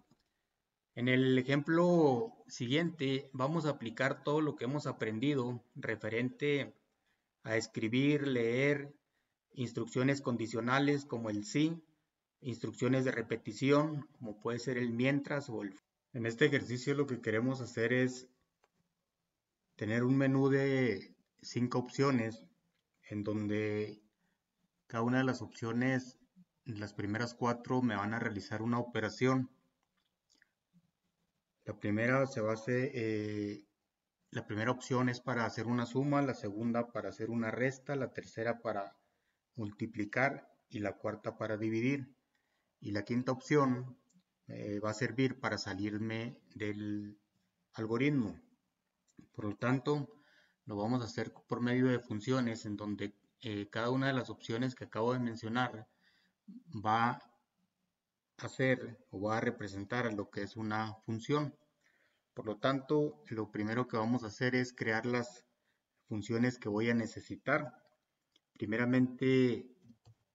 En el ejemplo siguiente vamos a aplicar todo lo que hemos aprendido referente a escribir, leer, instrucciones condicionales como el sí, instrucciones de repetición como puede ser el mientras o el. En este ejercicio lo que queremos hacer es tener un menú de 5 opciones en donde cada una de las opciones, las primeras 4 me van a realizar una operación. La primera la primera opción es para hacer una suma, la segunda para hacer una resta, la tercera para multiplicar y la cuarta para dividir. Y la quinta opción va a servir para salirme del algoritmo. Por lo tanto, lo vamos a hacer por medio de funciones en donde cada una de las opciones que acabo de mencionar va a hacer o va a representar lo que es una función. Por lo tanto, lo primero que vamos a hacer es crear las funciones que voy a necesitar. Primeramente,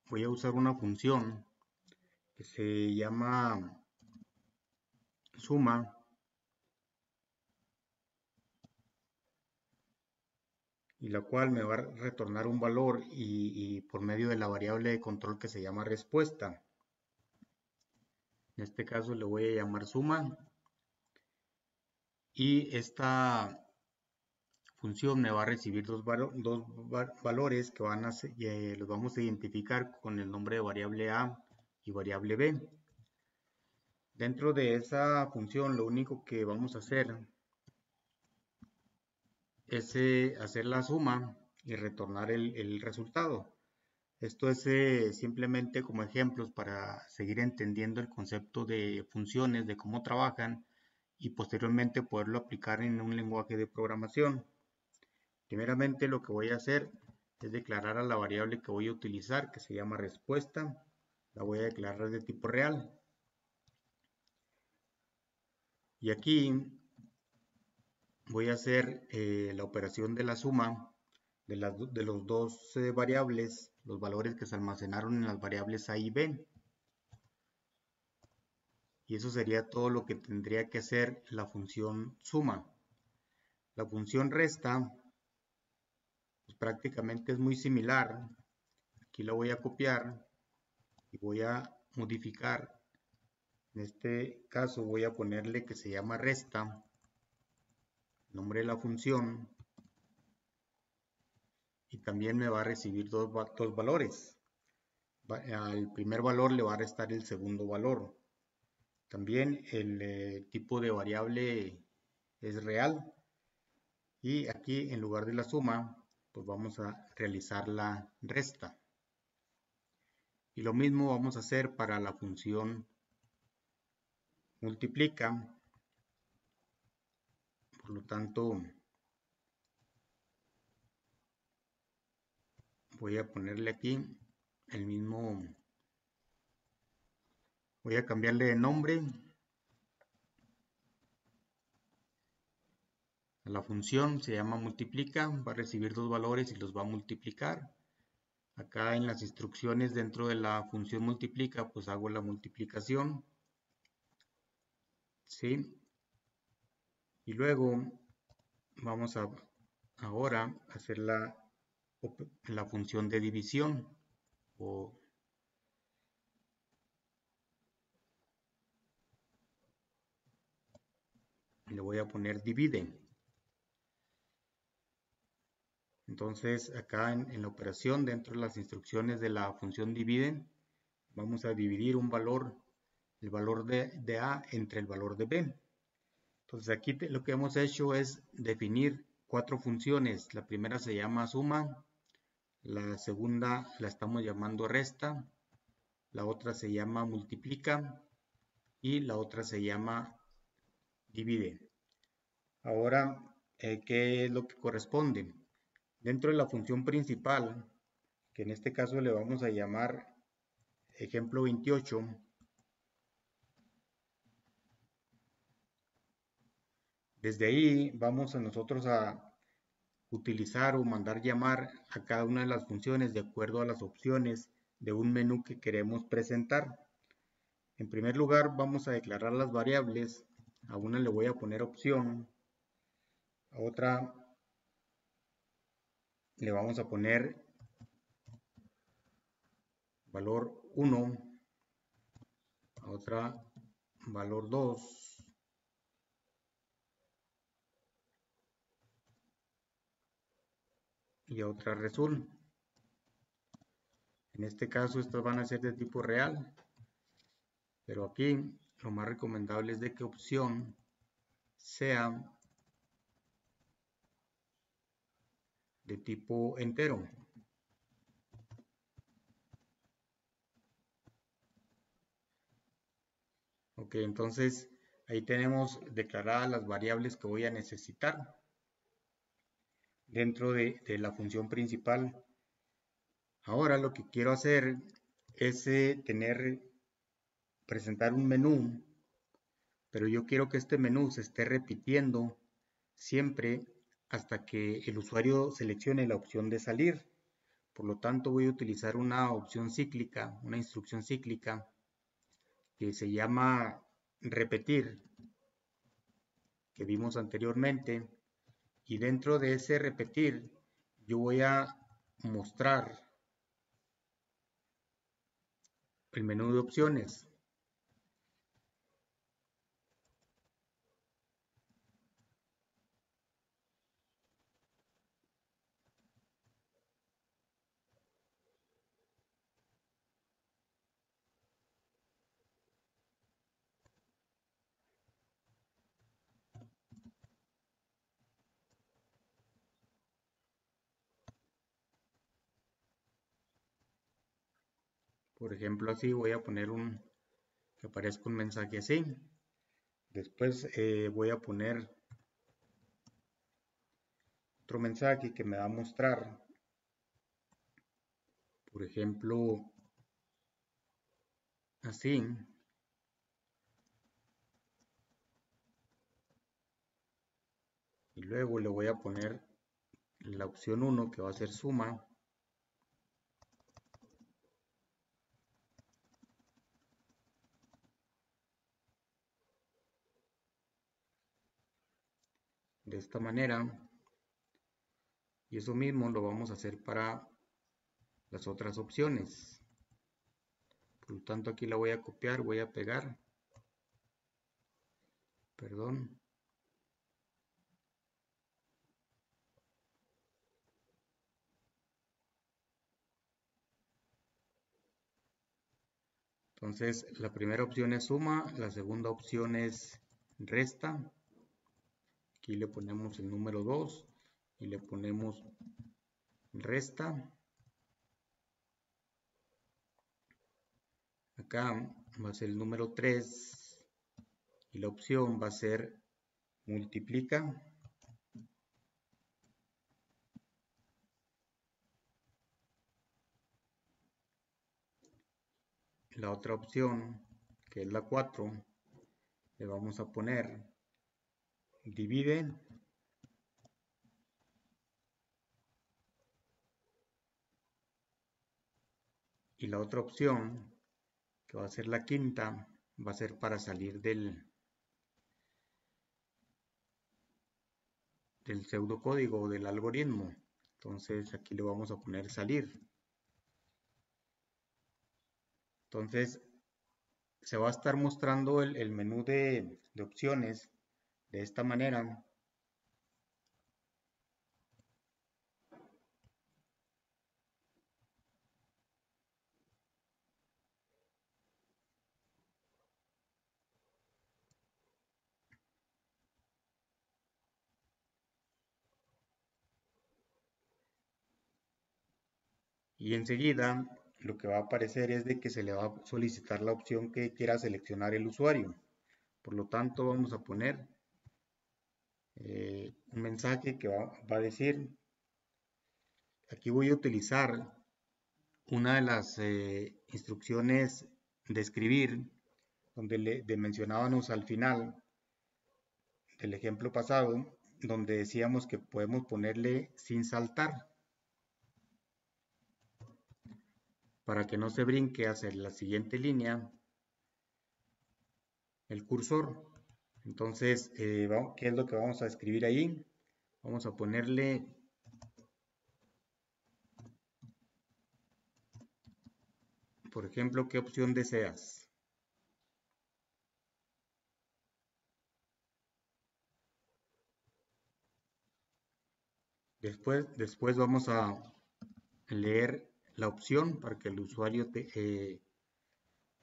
voy a usar una función que se llama suma, y la cual me va a retornar un valor y por medio de la variable de control que se llama respuesta. En este caso le voy a llamar suma, y esta función me va a recibir dos valores que los vamos a identificar con el nombre de variable A y variable B. Dentro de esa función lo único que vamos a hacer es hacer la suma y retornar el resultado. Esto es simplemente como ejemplos para seguir entendiendo el concepto de funciones, de cómo trabajan y posteriormente poderlo aplicar en un lenguaje de programación. Primeramente lo que voy a hacer es declarar a la variable que voy a utilizar, que se llama respuesta. La voy a declarar de tipo real. Y aquí voy a hacer la operación de la suma de los dos variables, los valores que se almacenaron en las variables A y B. Y eso sería todo lo que tendría que hacer la función suma. La función resta pues prácticamente es muy similar. Aquí la voy a copiar y voy a modificar. En este caso voy a ponerle que se llama resta, nombre de la función, y también me va a recibir dos valores. Al primer valor le va a restar el segundo valor. También el tipo de variable es real, y aquí en lugar de la suma pues vamos a realizar la resta. Y lo mismo vamos a hacer para la función multiplica. Por lo tanto, voy a ponerle aquí el mismo, voy a cambiarle de nombre a la función, se llama multiplica, va a recibir dos valores y los va a multiplicar. Acá en las instrucciones dentro de la función multiplica, pues hago la multiplicación, ¿sí? Y luego vamos a ahora hacer la función de división, o le voy a poner divide. Entonces acá en la operación dentro de las instrucciones de la función divide, vamos a dividir un valor, el valor de A entre el valor de B. Entonces aquí lo que hemos hecho es definir 4 funciones. La primera se llama suma, la segunda la estamos llamando resta, la otra se llama multiplica y la otra se llama divide. Ahora, ¿qué es lo que corresponde? Dentro de la función principal, que en este caso le vamos a llamar ejemplo 28, desde ahí vamos a nosotros a utilizar o mandar llamar a cada una de las funciones de acuerdo a las opciones de un menú que queremos presentar. En primer lugar vamos a declarar las variables. A una le voy a poner opción, a otra le vamos a poner valor 1, a otra valor 2, y otra Resul. En este caso estas van a ser de tipo real, pero aquí lo más recomendable es de que opción sea de tipo entero. Ok, entonces ahí tenemos declaradas las variables que voy a necesitar dentro de la función principal. Ahora lo que quiero hacer es presentar un menú, pero yo quiero que este menú se esté repitiendo siempre hasta que el usuario seleccione la opción de salir. Por lo tanto, voy a utilizar una opción cíclica, una instrucción cíclica que se llama repetir, que vimos anteriormente, y dentro de ese repetir yo voy a mostrar el menú de opciones. Por ejemplo, así voy a poner que aparezca un mensaje así. Después voy a poner otro mensaje que me va a mostrar, por ejemplo, así. Y luego le voy a poner la opción 1 que va a ser suma. De esta manera. Y eso mismo lo vamos a hacer para las otras opciones. Por lo tanto, aquí la voy a copiar, voy a pegar. Perdón. Entonces, la primera opción es suma, la segunda opción es resta. Aquí le ponemos el número 2 y le ponemos resta. Acá va a ser el número 3 y la opción va a ser multiplica. La otra opción, que es la 4, le vamos a poner divide. Y la otra opción, que va a ser la quinta, va a ser para salir del pseudocódigo o del algoritmo. Entonces aquí le vamos a poner salir. Entonces se va a estar mostrando el menú de opciones de esta manera. Y enseguida lo que va a aparecer es de que se le va a solicitar la opción que quiera seleccionar el usuario. Por lo tanto vamos a poner un mensaje que va a decir, aquí voy a utilizar una de las instrucciones de escribir, donde mencionábamos al final del ejemplo pasado, donde decíamos que podemos ponerle sin saltar, para que no se brinque hacia la siguiente línea el cursor. Entonces, ¿qué es lo que vamos a escribir ahí? Vamos a ponerle por ejemplo, ¿qué opción deseas? Después vamos a leer la opción para que el usuario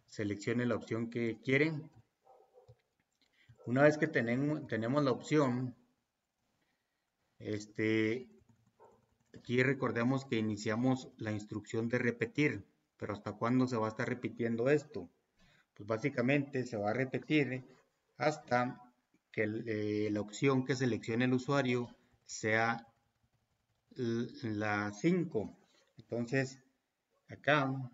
seleccione la opción que quiere. Una vez que tenemos la opción, aquí recordemos que iniciamos la instrucción de repetir, pero ¿hasta cuándo se va a estar repitiendo esto? Pues básicamente se va a repetir hasta que la opción que seleccione el usuario sea la 5. Entonces, acá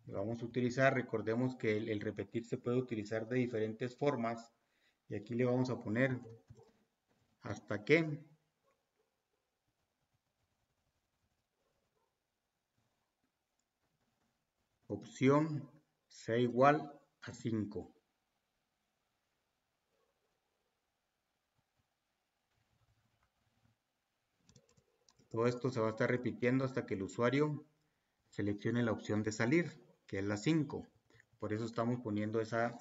lo vamos a utilizar. Recordemos que el repetir se puede utilizar de diferentes formas. Y aquí le vamos a poner hasta que opción sea igual a 5. Todo esto se va a estar repitiendo hasta que el usuario seleccione la opción de salir, que es la 5. Por eso estamos poniendo esa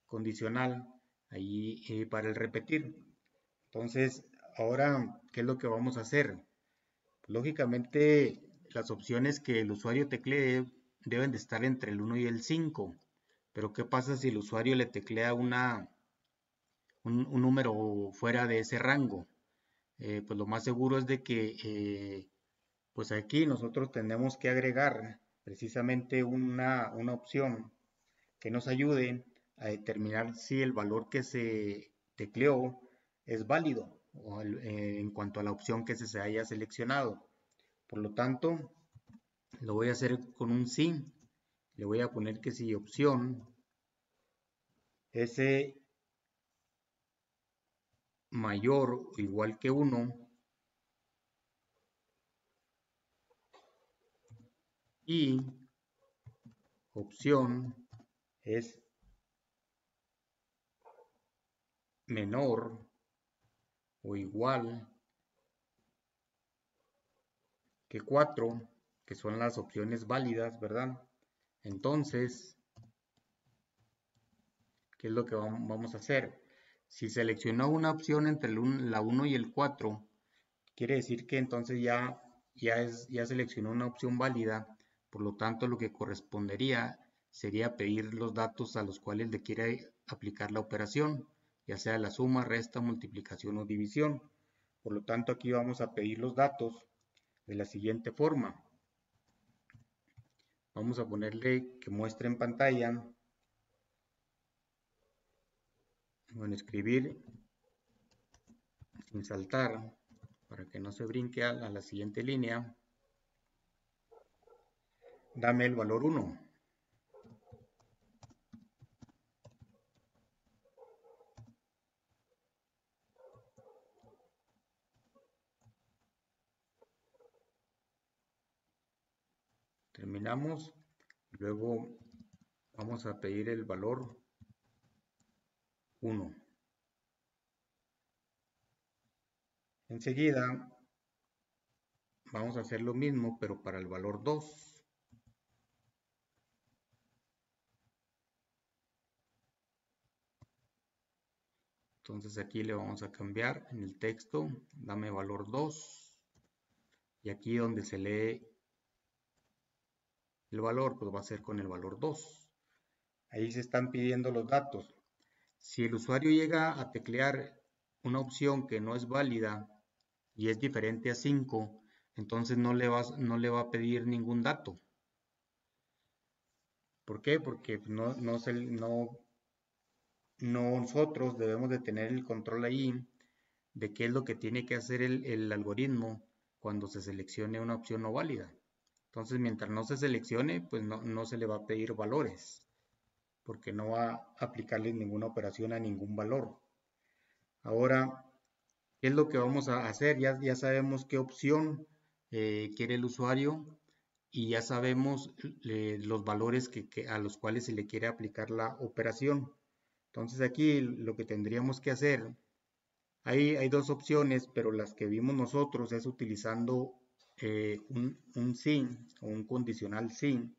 condicional ahí para el repetir. Entonces, ahora, ¿qué es lo que vamos a hacer? Lógicamente, las opciones que el usuario teclee deben de estar entre el 1 y el 5. Pero ¿qué pasa si el usuario le teclea un número fuera de ese rango? Pues lo más seguro es de que pues aquí nosotros tenemos que agregar precisamente una opción que nos ayude a determinar si el valor que se tecleó es válido en cuanto a la opción que se haya seleccionado. Por lo tanto, lo voy a hacer con un sí. Le voy a poner que si opción es mayor o igual que 1 y opción es menor o igual que 4, que son las opciones válidas, ¿verdad? Entonces, ¿qué es lo que vamos a hacer? Si seleccionó una opción entre la 1 y el 4, quiere decir que entonces ya seleccionó una opción válida, por lo tanto lo que correspondería sería pedir los datos a los cuales le quiere aplicar la operación, ya sea la suma, resta, multiplicación o división. Por lo tanto, aquí vamos a pedir los datos de la siguiente forma. Vamos a ponerle que muestre en pantalla, bueno, escribir sin saltar, para que no se brinque a la siguiente línea. Dame el valor 1. Terminamos. Luego vamos a pedir el valor 1. Enseguida vamos a hacer lo mismo, pero para el valor 2. Entonces aquí le vamos a cambiar en el texto, dame valor 2. Y aquí donde se lee el valor, pues va a ser con el valor 2. Ahí se están pidiendo los datos. Si el usuario llega a teclear una opción que no es válida y es diferente a 5, entonces no le va a pedir ningún dato. ¿Por qué? Porque nosotros debemos de tener el control ahí de qué es lo que tiene que hacer el algoritmo cuando se seleccione una opción no válida. Entonces, mientras no se seleccione, pues no se le va a pedir valores, porque no va a aplicarle ninguna operación a ningún valor. Ahora, ¿qué es lo que vamos a hacer? Ya sabemos qué opción quiere el usuario y ya sabemos los valores a los cuales se le quiere aplicar la operación. Entonces aquí lo que tendríamos que hacer, hay dos opciones, pero las que vimos nosotros es utilizando un sin o un condicional sin.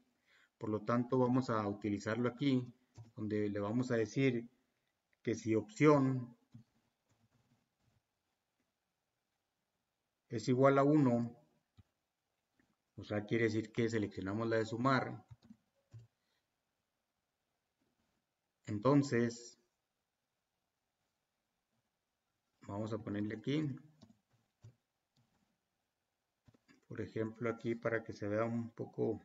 Por lo tanto vamos a utilizarlo aquí, donde le vamos a decir que si opción es igual a 1, o sea, quiere decir que seleccionamos la de sumar. Entonces, vamos a ponerle aquí, por ejemplo, aquí para que se vea un poco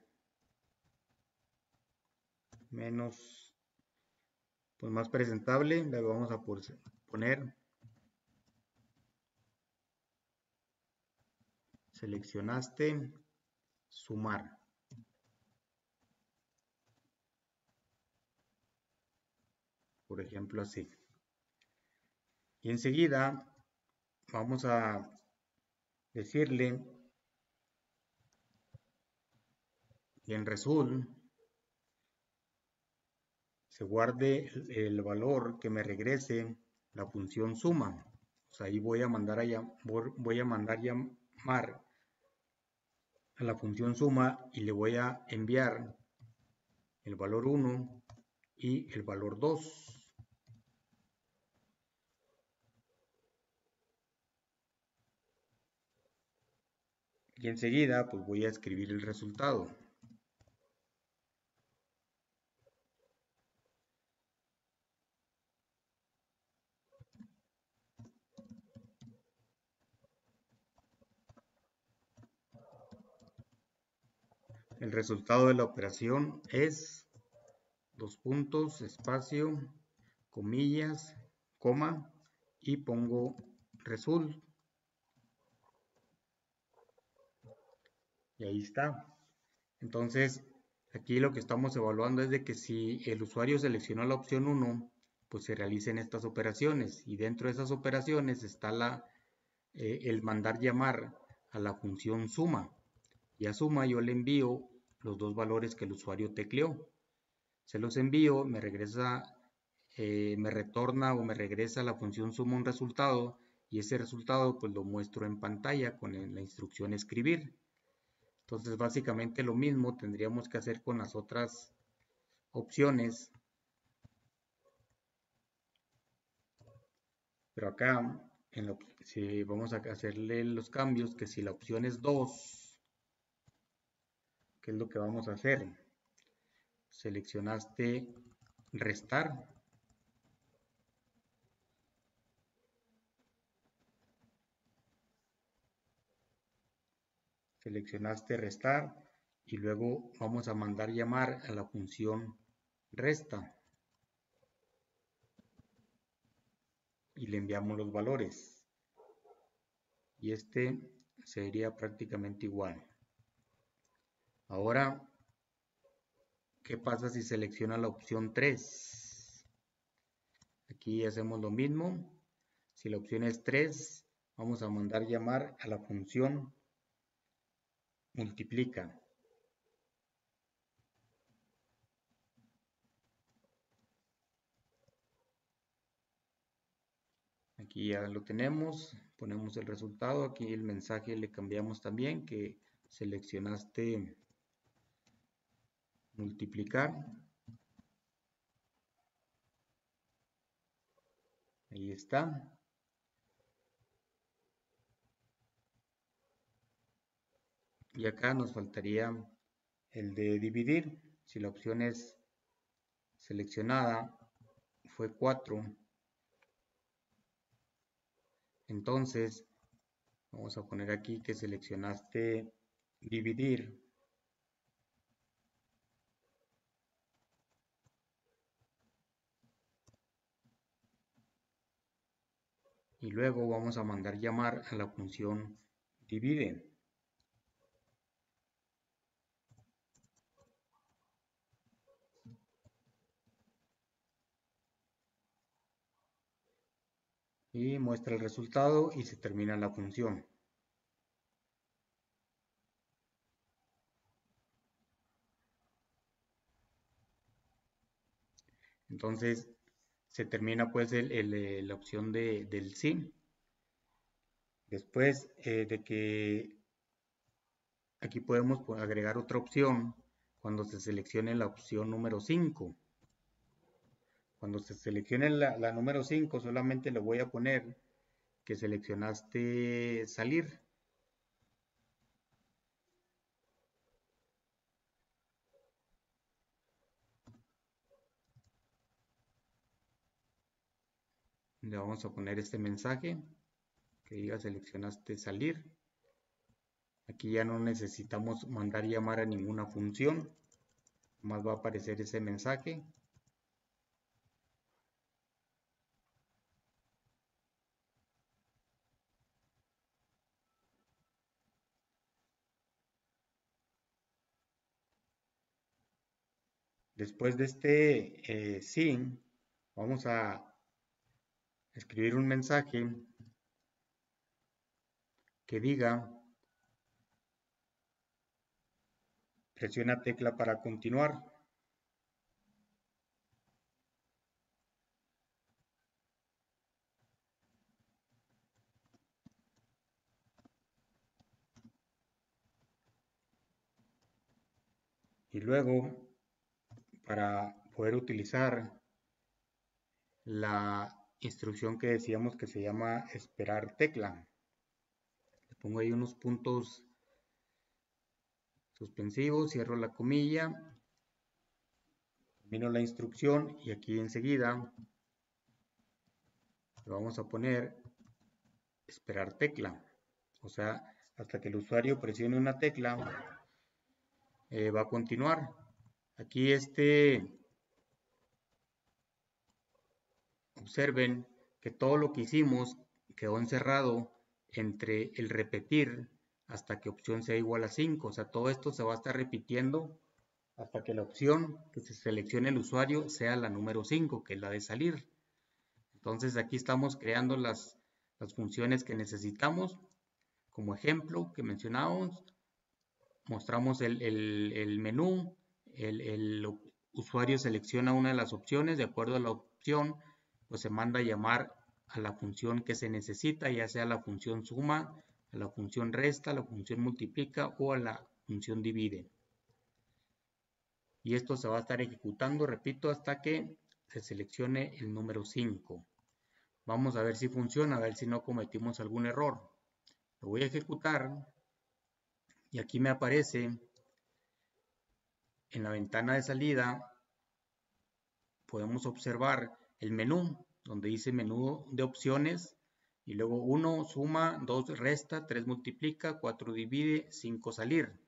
menos, pues más presentable, le vamos a poner seleccionaste sumar. Por ejemplo, así. Y enseguida vamos a decirle que en result se guarde el valor que me regrese la función suma. O sea, ahí voy a mandar llamar a la función suma y le voy a enviar el valor 1 y el valor 2. Y enseguida pues voy a escribir el resultado. El resultado de la operación es dos puntos, espacio, comillas, coma y pongo result. Y ahí está. Entonces, aquí lo que estamos evaluando es de que si el usuario seleccionó la opción 1, pues se realicen estas operaciones. Y dentro de esas operaciones está el mandar llamar a la función suma. Y a suma yo le envío los dos valores que el usuario tecleó. Se los envío, me retorna o me regresa la función suma un resultado. Y ese resultado pues lo muestro en pantalla con la instrucción escribir. Entonces básicamente lo mismo tendríamos que hacer con las otras opciones. Pero acá si vamos a hacerle los cambios, que si la opción es 2, ¿qué es lo que vamos a hacer? Seleccionaste restar. Seleccionaste restar y luego vamos a mandar llamar a la función resta. Y le enviamos los valores. Y este sería prácticamente igual. Ahora, ¿qué pasa si selecciona la opción 3? Aquí hacemos lo mismo. Si la opción es 3, vamos a mandar llamar a la función multiplica. Aquí ya lo tenemos, ponemos el resultado, aquí el mensaje le cambiamos también que seleccionaste multiplicar. Ahí está. Y acá nos faltaría el de dividir. Si la opción es seleccionada fue 4, entonces vamos a poner aquí que seleccionaste dividir. Y luego vamos a mandar llamar a la función divide. Y muestra el resultado y se termina la función. Entonces se termina pues la opción del sí. Después de que aquí podemos agregar otra opción cuando se seleccione la opción número 5. Cuando se seleccione la número 5 solamente le voy a poner que seleccionaste salir. Le vamos a poner este mensaje que diga seleccionaste salir. Aquí ya no necesitamos mandar llamar a ninguna función, más va a aparecer ese mensaje. Después de este sin, vamos a escribir un mensaje que diga presiona tecla para continuar. Y luego, para poder utilizar la instrucción que decíamos que se llama esperar tecla, le pongo ahí unos puntos suspensivos, cierro la comilla, termino la instrucción y aquí enseguida le vamos a poner esperar tecla. O sea, hasta que el usuario presione una tecla, va a continuar. Aquí observen que todo lo que hicimos quedó encerrado entre el repetir hasta que opción sea igual a 5. O sea, todo esto se va a estar repitiendo hasta que la opción que se seleccione el usuario sea la número 5, que es la de salir. Entonces aquí estamos creando las funciones que necesitamos. Como ejemplo que mencionábamos, mostramos el menú, el usuario selecciona una de las opciones, de acuerdo a la opción, pues se manda a llamar a la función que se necesita, ya sea la función suma, a la función resta, a la función multiplica o a la función divide. Y esto se va a estar ejecutando, repito, hasta que se seleccione el número 5. Vamos a ver si funciona, a ver si no cometimos algún error. Lo voy a ejecutar y aquí me aparece en la ventana de salida, podemos observar el menú, donde dice menú de opciones, y luego 1 suma, 2 resta, 3 multiplica, 4 divide, 5 salir.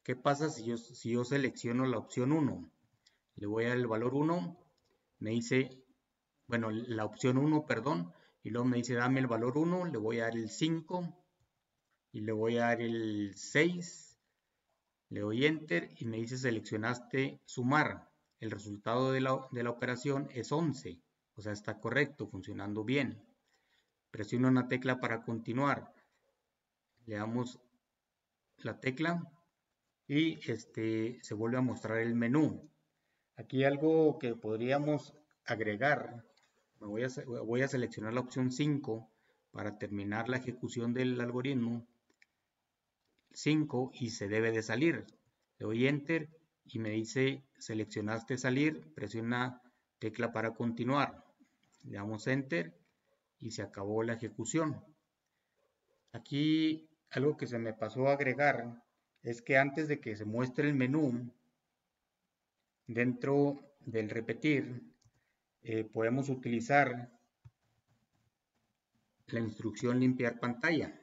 ¿Qué pasa si yo selecciono la opción 1? Le voy a dar el valor 1, me dice, bueno, la opción 1, perdón, y luego me dice dame el valor 1, le voy a dar el 5, y le voy a dar el 6, le doy enter y me dice seleccionaste sumar. El resultado de la operación es 11, o sea, está correcto, funcionando bien. Presiono una tecla para continuar. Le damos la tecla y se vuelve a mostrar el menú. Aquí algo que podríamos agregar, voy a seleccionar la opción 5 para terminar la ejecución del algoritmo 5 y se debe de salir. Le doy enter y me dice seleccionaste salir, presiona tecla para continuar. Le damos enter y se acabó la ejecución. Aquí algo que se me pasó a agregar es que antes de que se muestre el menú dentro del repetir, podemos utilizar la instrucción limpiar pantalla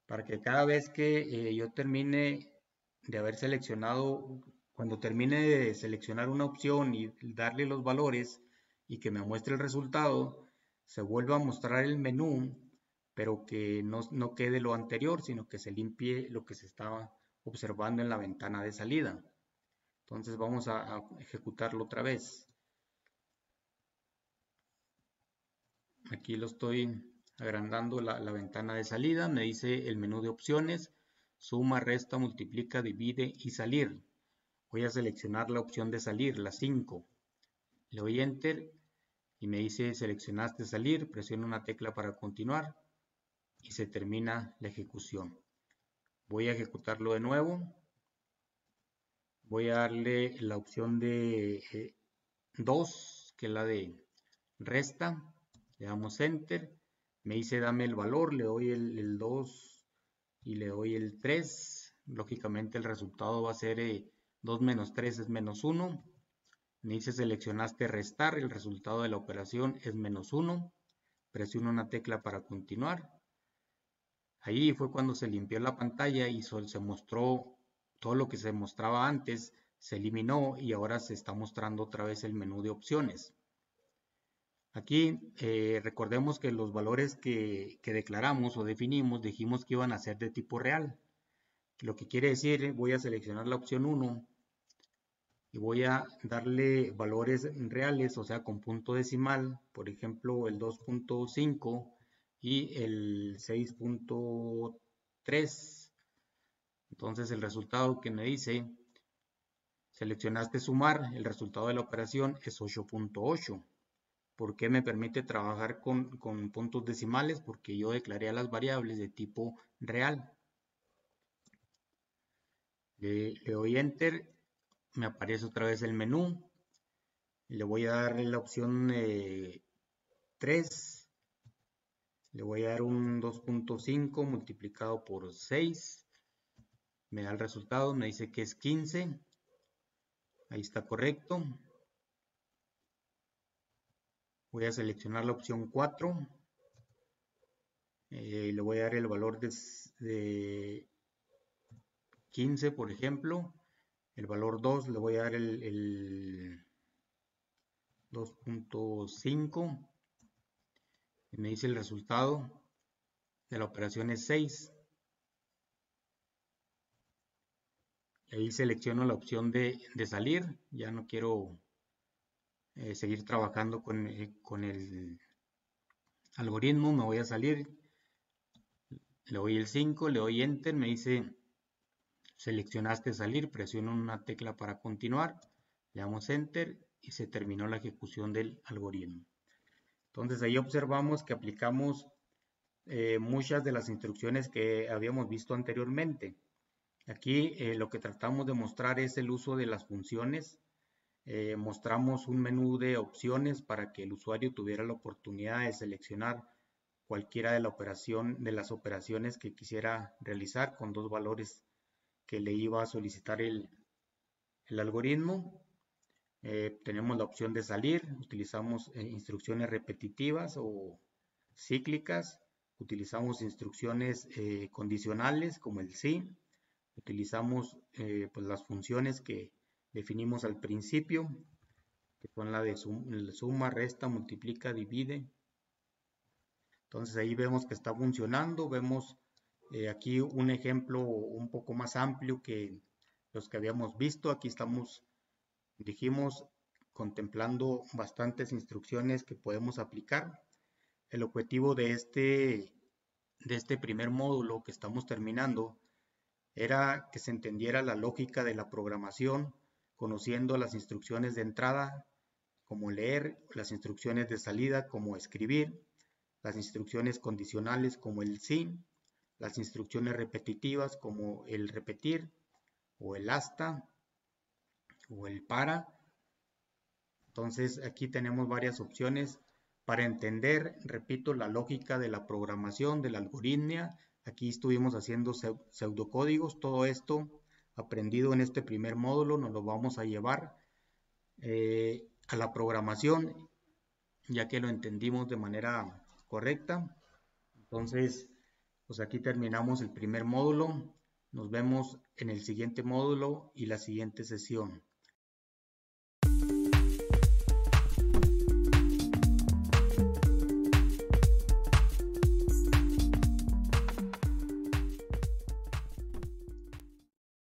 para que cada vez que yo termine de haber seleccionado, cuando termine de seleccionar una opción y darle los valores y que me muestre el resultado, se vuelva a mostrar el menú, pero que no quede lo anterior, sino que se limpie lo que se estaba observando en la ventana de salida. Entonces vamos a ejecutarlo otra vez. Aquí lo estoy agrandando la ventana de salida, me dice el menú de opciones, suma, resta, multiplica, divide y salir. Voy a seleccionar la opción de salir, la 5. Le doy enter y me dice seleccionaste salir, presiono una tecla para continuar y se termina la ejecución. Voy a ejecutarlo de nuevo. Voy a darle la opción de 2, que es la de resta. Le damos enter. Me dice dame el valor, le doy el 2 y le doy el 3. Lógicamente el resultado va a ser 2 menos 3 es menos 1. Me dice seleccionaste restar, el resultado de la operación es -1. Presiono una tecla para continuar. Ahí fue cuando se limpió la pantalla y se mostró todo lo que se mostraba antes, se eliminó y ahora se está mostrando otra vez el menú de opciones. Aquí recordemos que los valores que declaramos o definimos dijimos que iban a ser de tipo real. Lo que quiere decir, voy a seleccionar la opción 1 y voy a darle valores reales, o sea, con punto decimal, por ejemplo, el 2.5 y el 6.3. Entonces el resultado que me dice, seleccionaste sumar, el resultado de la operación es 8.8. ¿Por qué me permite trabajar con puntos decimales? Porque yo declaré a las variables de tipo real. Le doy Enter, me aparece otra vez el menú. Le voy a dar la opción 3. Le voy a dar un 2.5 multiplicado por 6. Me da el resultado, me dice que es 15. Ahí está correcto. Voy a seleccionar la opción 4. Le voy a dar el valor de 15, por ejemplo. El valor 2 le voy a dar el 2.5. Y me dice el resultado de la operación es 6. Y ahí selecciono la opción de salir. Ya no quiero seguir trabajando con el algoritmo. Me voy a salir. Le doy el 5, le doy Enter. Me dice seleccionaste salir. Presiono una tecla para continuar. Le damos Enter y se terminó la ejecución del algoritmo. Entonces ahí observamos que aplicamos muchas de las instrucciones que habíamos visto anteriormente. Aquí lo que tratamos de mostrar es el uso de las funciones. Mostramos un menú de opciones para que el usuario tuviera la oportunidad de seleccionar cualquiera de las operaciones que quisiera realizar con dos valores que le iba a solicitar el algoritmo. Tenemos la opción de salir, utilizamos instrucciones repetitivas o cíclicas, utilizamos instrucciones condicionales como el sí, utilizamos pues las funciones que definimos al principio, que son la de suma, resta, multiplica, divide. Entonces ahí vemos que está funcionando, vemos aquí un ejemplo un poco más amplio que los que habíamos visto. Aquí dijimos, contemplando bastantes instrucciones que podemos aplicar. El objetivo de este primer módulo que estamos terminando era que se entendiera la lógica de la programación, conociendo las instrucciones de entrada, como leer, las instrucciones de salida, como escribir, las instrucciones condicionales, como el sí, las instrucciones repetitivas, como el repetir, o el hasta, o el para. Entonces aquí tenemos varias opciones para entender, repito, la lógica de la programación, de la algoritmia. Aquí estuvimos haciendo pseudocódigos, todo esto aprendido en este primer módulo nos lo vamos a llevar a la programación, ya que lo entendimos de manera correcta. Entonces, pues aquí terminamos el primer módulo. Nos vemos en el siguiente módulo y la siguiente sesión.